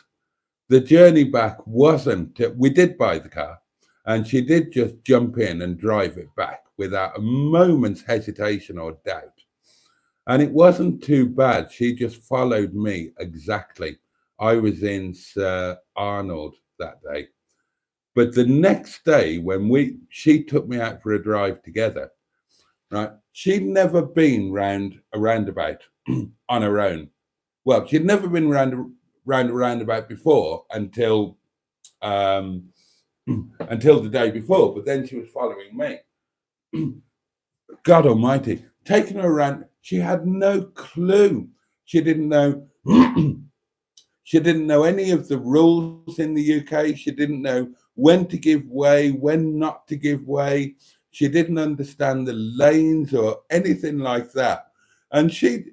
A: the journey back wasn't, we did buy the car, and she did just jump in and drive it back without a moment's hesitation or doubt. And it wasn't too bad. She just followed me exactly. I was in Sir Arnold that day. But the next day, when she took me out for a drive together, right? She'd never been round a roundabout on her own. Well, she'd never been round a roundabout before until the day before. But then she was following me. God Almighty, taking her around. She had no clue. She didn't know. She didn't know any of the rules in the UK. She didn't know when to give way, when not to give way. She didn't understand the lanes or anything like that. And she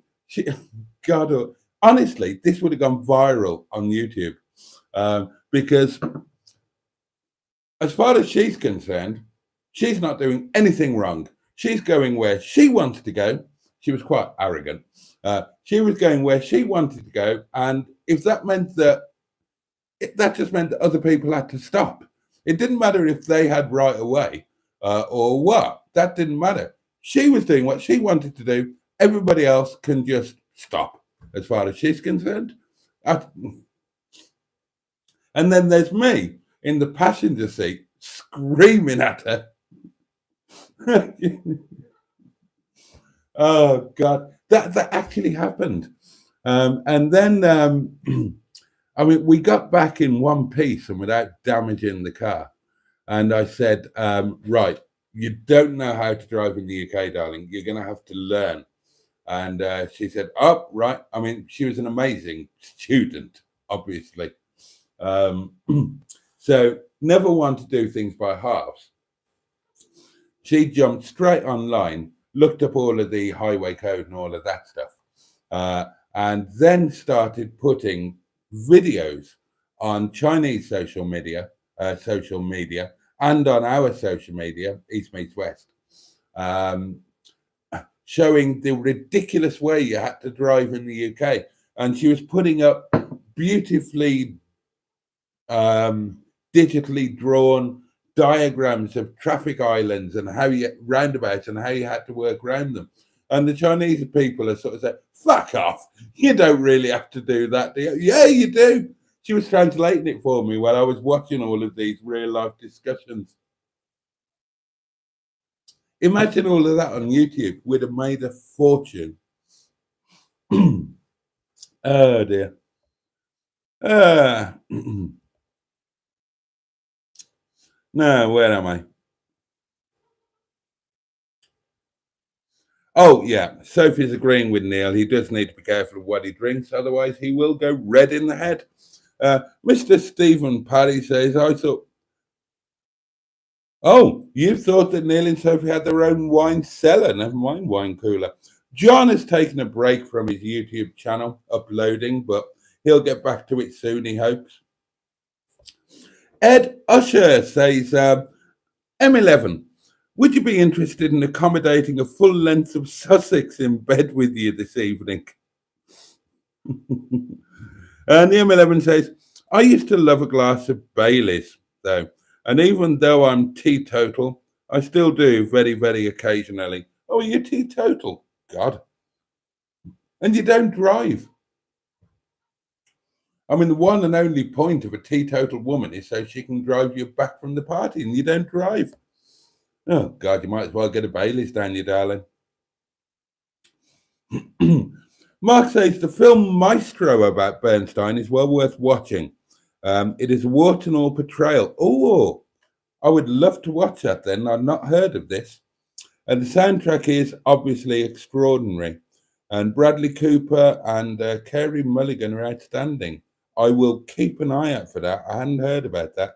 A: God, honestly, this would have gone viral on YouTube because as far as she's concerned, she's not doing anything wrong. She's going where she wants to go. She was quite arrogant. She was going where she wanted to go. And if that meant that just meant that other people had to stop. It didn't matter if they had right away or what. That didn't matter. She was doing what she wanted to do. Everybody else can just stop as far as she's concerned. And then there's me in the passenger seat screaming at her. Oh God, that actually happened. And then I mean, we got back in one piece and without damaging the car. And I said, right, you don't know how to drive in the UK, darling. You're going to have to learn. And she said, oh, right. I mean, she was an amazing student, obviously. So never want to do things by halves. She jumped straight online, looked up all of the highway code and all of that stuff, and then started putting videos on Chinese social media, and on our social media, East Meets West, showing the ridiculous way you had to drive in the UK. And she was putting up beautifully digitally drawn diagrams of traffic islands and roundabouts and how you had to work around them. And the Chinese people are sort of saying, fuck off, you don't really have to do that, do you? Yeah, you do. She was translating it for me while I was watching all of these real life discussions. Imagine all of that on YouTube. We'd have made a fortune. Oh dear. No, where am I? Oh, yeah. Sophie's agreeing with Neil. He does need to be careful of what he drinks, otherwise he will go red in the head. Mr. Stephen Paddy says, I thought, oh, you thought that Neil and Sophie had their own wine cellar, never mind wine cooler. John has taken a break from his YouTube channel uploading, but he'll get back to it soon, he hopes. Ed Usher says, M11, would you be interested in accommodating a full length of Sussex in bed with you this evening? And the M11 says, I used to love a glass of Baileys, though. And even though I'm teetotal, I still do very, very occasionally. Oh, you're teetotal? God. And you don't drive. I mean, the one and only point of a teetotal woman is so she can drive you back from the party, and you don't drive. Oh, God, you might as well get a Baileys down you, darling. Mark says the film Maestro about Bernstein is well worth watching. It is a warts and all portrayal. Oh, I would love to watch that then. I've not heard of this. And the soundtrack is obviously extraordinary. And Bradley Cooper and Carey Mulligan are outstanding. I will keep an eye out for that. I hadn't heard about that.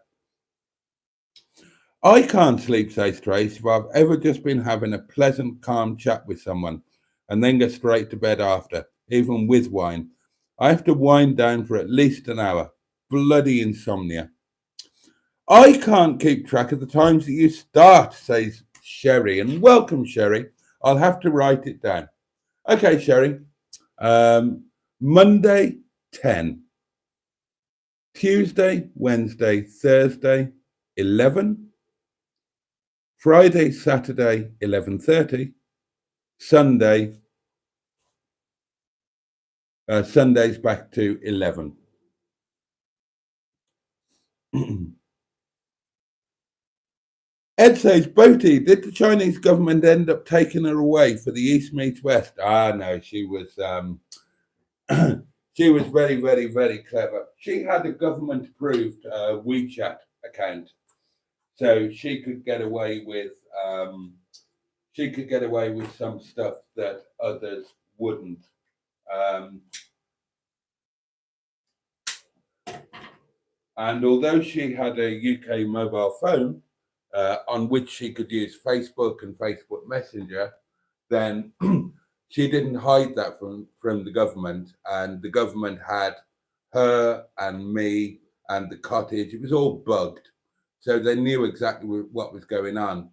A: I can't sleep, says Trace, if I've ever just been having a pleasant, calm chat with someone and then go straight to bed after, even with wine. I have to wind down for at least an hour. Bloody insomnia. I can't keep track of the times that you start, says Sherry. And welcome, Sherry. I'll have to write it down. Okay, Sherry. Monday, 10. Tuesday, Wednesday, Thursday, 11. Friday, Saturday, 11:30. Sunday, Sunday's back to 11. Ed says, Boaty, did the Chinese government end up taking her away for the East Meets West? Ah, no, she was she was very, very, very clever. She had a government-approved WeChat account, so she could get away with some stuff that others wouldn't. And although she had a UK mobile phone on which she could use Facebook and Facebook Messenger, then she didn't hide that from the government. And the government had her and me and the cottage. It was all bugged. So they knew exactly what was going on.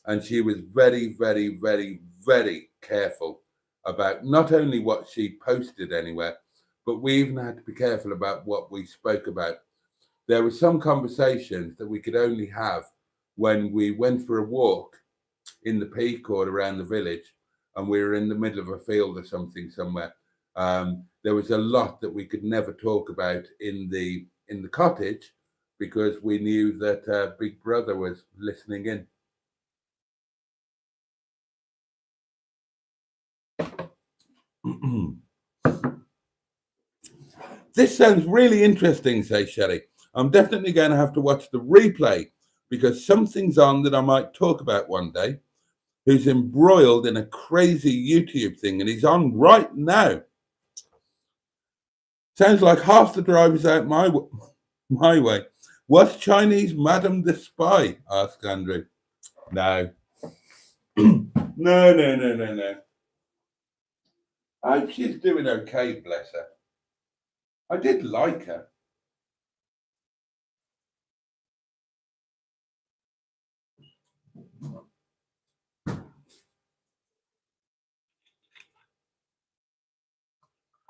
A: And she was very, very, very, very careful about not only what she posted anywhere, but we even had to be careful about what we spoke about. There were some conversations that we could only have when we went for a walk in the peak or around the village and we were in the middle of a field or something somewhere. There was a lot that we could never talk about in the cottage because we knew that Big Brother was listening in. This sounds really interesting, says Sherry. I'm definitely going to have to watch the replay because something's on that I might talk about one day. who's embroiled in a crazy YouTube thing, and he's on right now. Sounds like half the drivers out my way. Was Chinese Madam the spy? Asked Andrew. No. No. I hope she's doing okay, bless her. I did like her.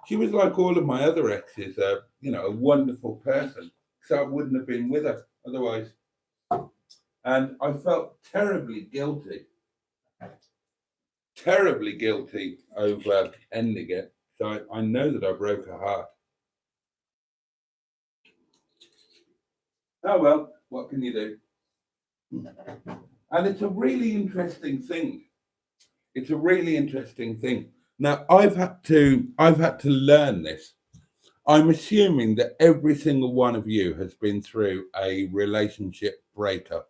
A: She was like all of my other exes, a wonderful person. So I wouldn't have been with her otherwise. And I felt terribly guilty over ending it. So I know that I broke her heart. Oh well, what can you do? And it's a really interesting thing. Now I've had to learn this. I'm assuming that every single one of you has been through a relationship breakup.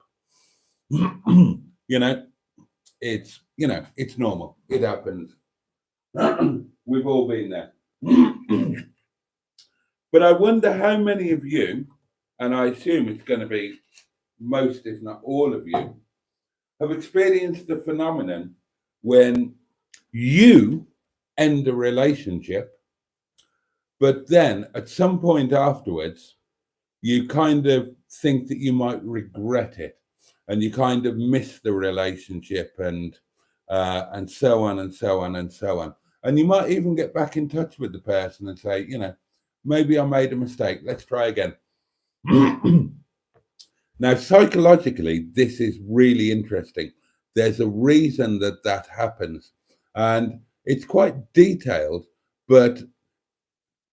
A: It's normal. It happens. We've all been there. But I wonder how many of you, and I assume it's going to be most, if not all of you, have experienced the phenomenon when you end a relationship, but then at some point afterwards, you kind of think that you might regret it, and you kind of miss the relationship, and so on and so on and so on. And you might even get back in touch with the person and say, maybe I made a mistake. Let's try again. Now, psychologically, this is really interesting. There's a reason that happens, and it's quite detailed, but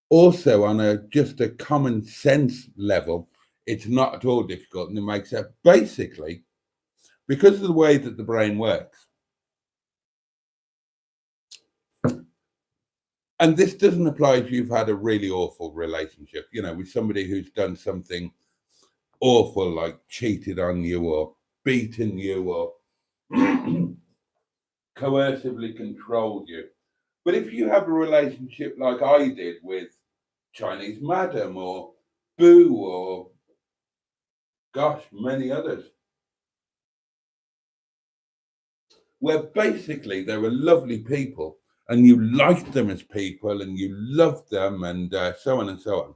A: also on just a common sense level, it's not at all difficult, and it makes sense. Basically, because of the way that the brain works, and this doesn't apply if you've had a really awful relationship, with somebody who's done something awful, like cheated on you or beaten you or coercively controlled you. But if you have a relationship like I did with Chinese Madam or Boo or, gosh, many others, where basically they were lovely people and you liked them as people and you loved them and so on and so on.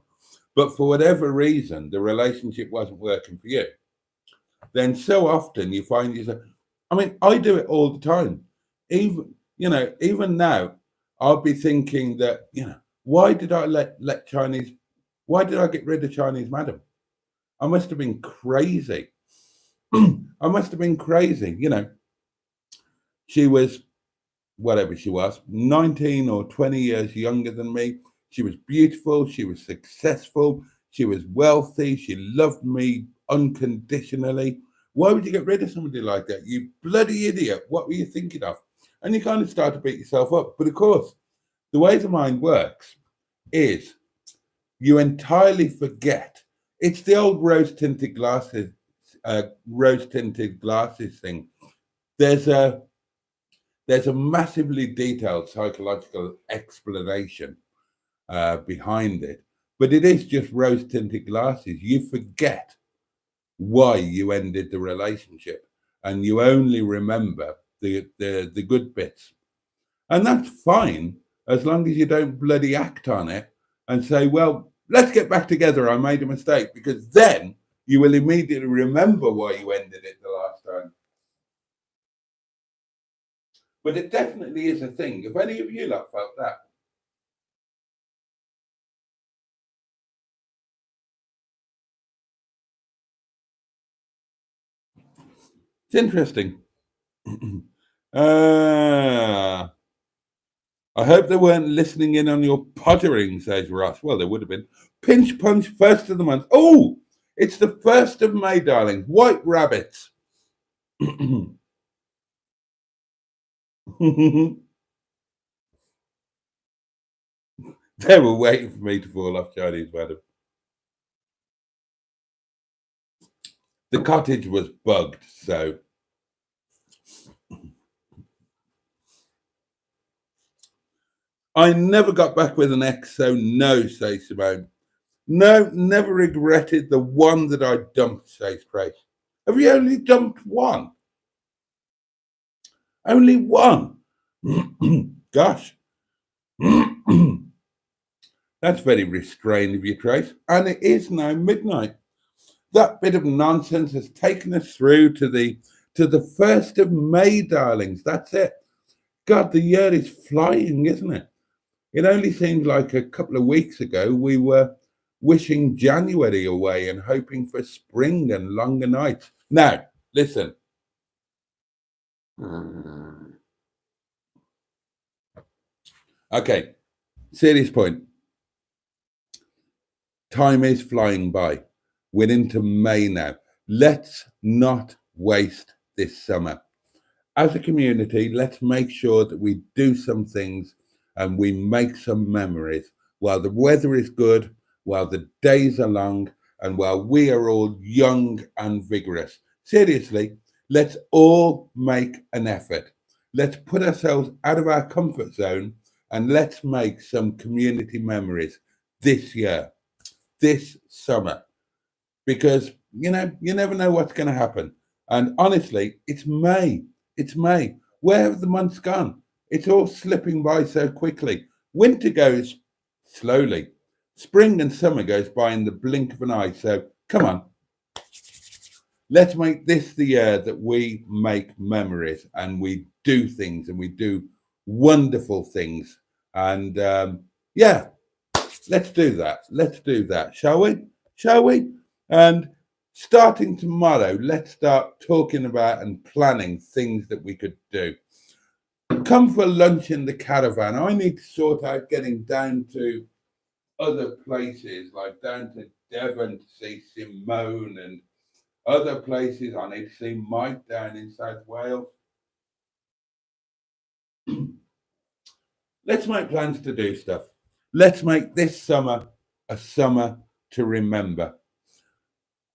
A: But for whatever reason, the relationship wasn't working for you. Then so often you find yourself, I do it all the time. Even now, I'll be thinking that, why did I why did I get rid of Chinese Madam? I must have been crazy. I must have been crazy. She was, whatever she was, 19 or 20 years younger than me. She was beautiful. She was successful. She was wealthy. She loved me unconditionally. Why would you get rid of somebody like that? You bloody idiot. What were you thinking of? And you kind of start to beat yourself up. But of course, the way the mind works is you entirely forget. It's the old rose-tinted glasses thing. There's a massively detailed psychological explanation behind it, but it is just rose-tinted glasses. You forget why you ended the relationship, and you only remember the good bits, and that's fine as long as you don't bloody act on it and say, "Well, let's get back together. I made a mistake," because then you will immediately remember why you ended it the last time. But it definitely is a thing. If any of you felt that. It's interesting. I hope they weren't listening in on your pottering, says Ross. Well, they would have been. Pinch punch, first of the month. Oh, it's the 1st of May, darling. White rabbits. They were waiting for me to fall off Chinese Madam. The cottage was bugged, so I never got back with an ex, so no, says Simone. No, never regretted the one that I dumped, says Grace. Have you only dumped one? Only one? Gosh. That's very restrained of you, Trace. And it is now midnight. That bit of nonsense has taken us through to the 1st of May, darlings. That's it. God, the year is flying, isn't it? It only seems like a couple of weeks ago we were wishing January away and hoping for spring and longer nights. Now, listen. Okay, serious point. Time is flying by. We're into May now. Let's not waste this summer. As a community, let's make sure that we do some things and we make some memories while the weather is good, while the days are long, and while we are all young and vigorous. Seriously, let's all make an effort. Let's put ourselves out of our comfort zone and let's make some community memories this year, this summer, because you never know what's going to happen. And honestly, it's May. It's May. Where have the months gone? It's all slipping by so quickly. Winter goes slowly. Spring and summer goes by in the blink of an eye. So come on. Let's make this the year that we make memories and we do things and we do wonderful things. And yeah, let's do that. Let's do that. Shall we? Shall we? And starting tomorrow, let's start talking about and planning things that we could do. Come for lunch in the caravan. I need to sort out getting down to other places, like down to Devon to see Simone and other places. I need to see Mike down in South Wales. Let's make plans to do stuff. Let's make this summer a summer to remember.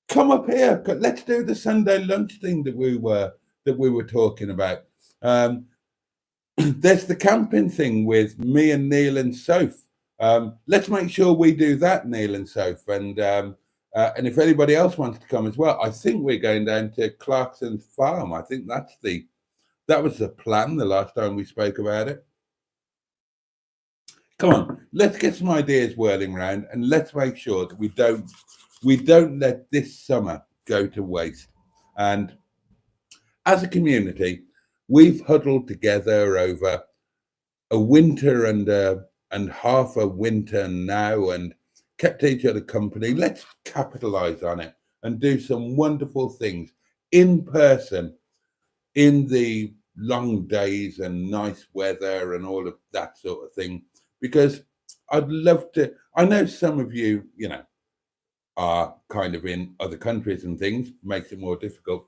A: Come up here. Let's do the Sunday lunch thing that we were talking about. There's the camping thing with me and Neil and Soph. Let's make sure we do that, Neil and Soph. And if anybody else wants to come as well, I think we're going down to Clarkson's farm. I think that was the plan the last time we spoke about it. Come on, let's get some ideas whirling around and let's make sure that we don't let this summer go to waste. And as a community, we've huddled together over a winter and half a winter now and kept each other company. Let's capitalize on it and do some wonderful things in person in the long days and nice weather and all of that sort of thing. Because I'd love to, I know some of you, are kind of in other countries and things, makes it more difficult.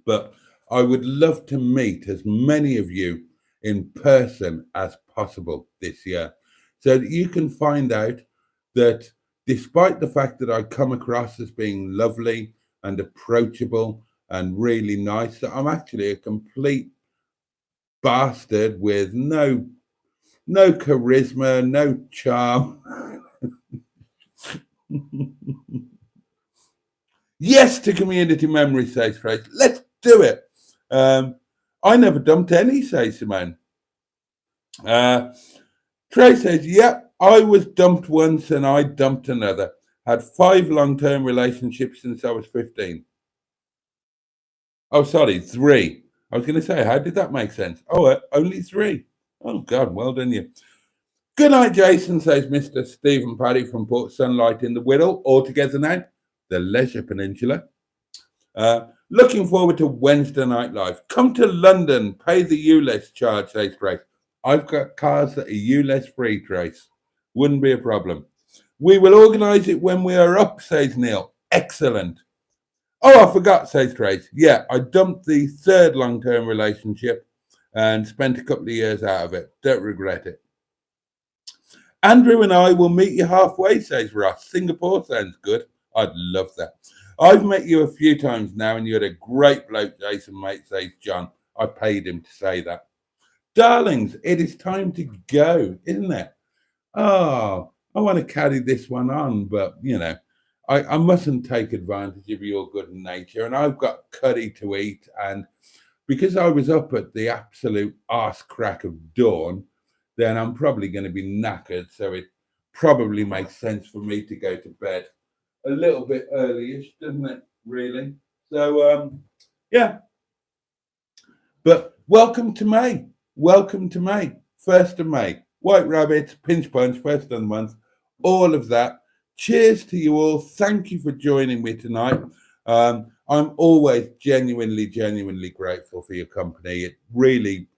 A: But I would love to meet as many of you in person as possible this year so that you can find out that despite the fact that I come across as being lovely and approachable and really nice, that I'm actually a complete bastard with no charisma, no charm. Yes to community memory, says Trace. Let's do it. I never dumped any, says Simone. Trace says, yep, I was dumped once and I dumped another. Had 5 long-term relationships since I was 15. Oh, sorry, 3. I was going to say, how did that make sense? Oh, only 3. Oh, God, well done you. Good night, Jason, says Mr. Stephen Paddy from Port Sunlight in the Wirral. All together now, the Leisure Peninsula. Looking forward to Wednesday Night Live. Come to London, pay the ULEZ charge, says Grace. I've got cars that are ULEZ free, Grace. Wouldn't be a problem. We will organise it when we are up, says Neil. Excellent. Oh, I forgot, says Grace. Yeah, I dumped the 3rd long-term relationship and spent a couple of years out of it. Don't regret it. Andrew and I will meet you halfway, says Ross. Singapore sounds good. I'd love that. I've met you a few times now and you're a great bloke, Jason, mate, says John. I paid him to say that. Darlings, it is time to go, isn't it? Oh, I want to carry this one on, but I mustn't take advantage of your good nature. And I've got curry to eat. And because I was up at the absolute arse crack of dawn, then I'm probably going to be knackered. So it probably makes sense for me to go to bed a little bit early-ish, doesn't it? Really? So, yeah. But welcome to May. Welcome to May. 1st of May. White rabbits, pinch punch, first of the month, all of that. Cheers to you all. Thank you for joining me tonight. I'm always genuinely grateful for your company. It really,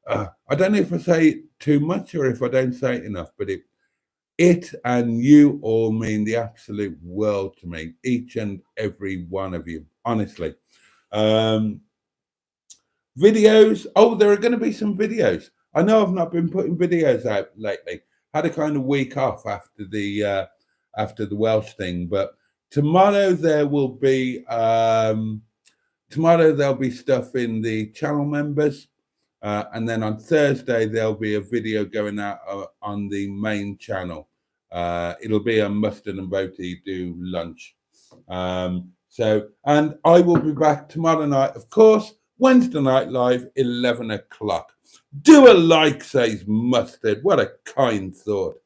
A: I don't know if I say it too much or if I don't say it enough, but it and you all mean the absolute world to me, each and every one of you, honestly. Videos. Oh, there are going to be some videos. I know I've not been putting videos out lately. Had a kind of week off after the Welsh thing, but tomorrow there will be tomorrow there'll be stuff in the channel members, and then on Thursday there'll be a video going out on the main channel. It'll be a Mustard and Boaty do lunch. So, and I will be back tomorrow night, of course. Wednesday night live, 11 o'clock. Do a like, says Mustard. What a kind thought.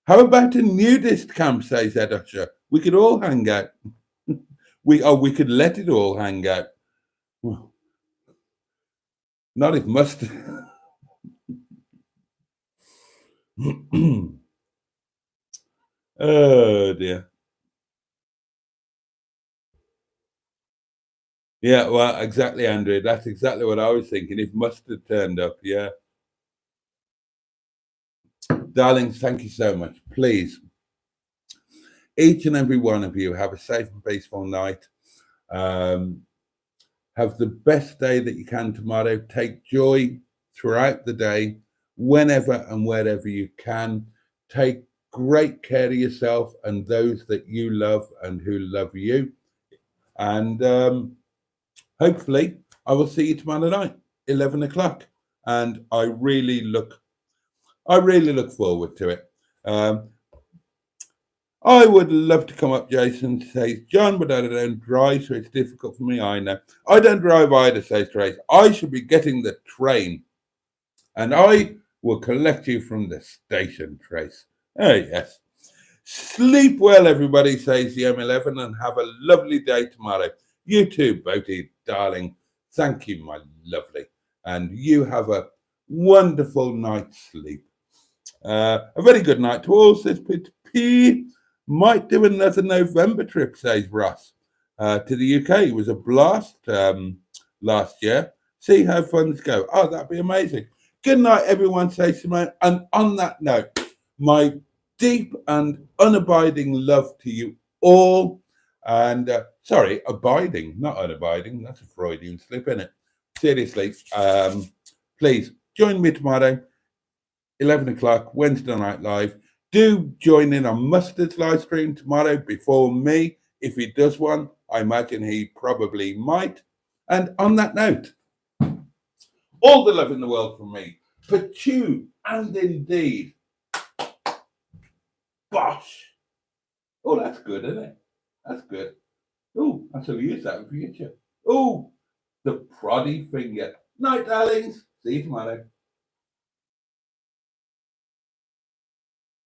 A: How about a nudist camp, says Ed Usher. We could all hang out. We could let it all hang out. Not if Mustard. Oh dear. Yeah, well, exactly, Andrew. That's exactly what I was thinking. If Mustard turned up, yeah. Darlings, thank you so much. Please, each and every one of you, have a safe and peaceful night. Have the best day that you can tomorrow. Take joy throughout the day, whenever and wherever you can. Take great care of yourself and those that you love and who love you. And hopefully I will see you tomorrow night, 11 o'clock. And I really look forward to it. I would love to come up, Jason, says John, but I don't drive, so it's difficult for me. I know. I don't drive either, says Trace. I should be getting the train, and I will collect you from the station, Trace. Oh, yes. Sleep well, everybody, says the M11, and have a lovely day tomorrow. You too, Boaty, darling. Thank you, my lovely. And you have a wonderful night's sleep. A very good night to all, says Peter P. Might do another November trip, says Ross, to the UK. It was a blast last year. See how funds go. Oh, that'd be amazing. Good night, everyone, says Simone. And on that note, my deep and unabiding love to you all. And sorry, abiding, not unabiding. That's a Freudian slip, isn't it? Seriously, please join me tomorrow, 11 o'clock, Wednesday night live. Do join in on Mustard's live stream tomorrow before me. If he does one, I imagine he probably might. And on that note, all the love in the world from me. Pachu and indeed. Bosh. Oh, that's good, isn't it? That's good. Oh, I shall use that in future. Oh, the proddy finger. Night, darlings. See you tomorrow.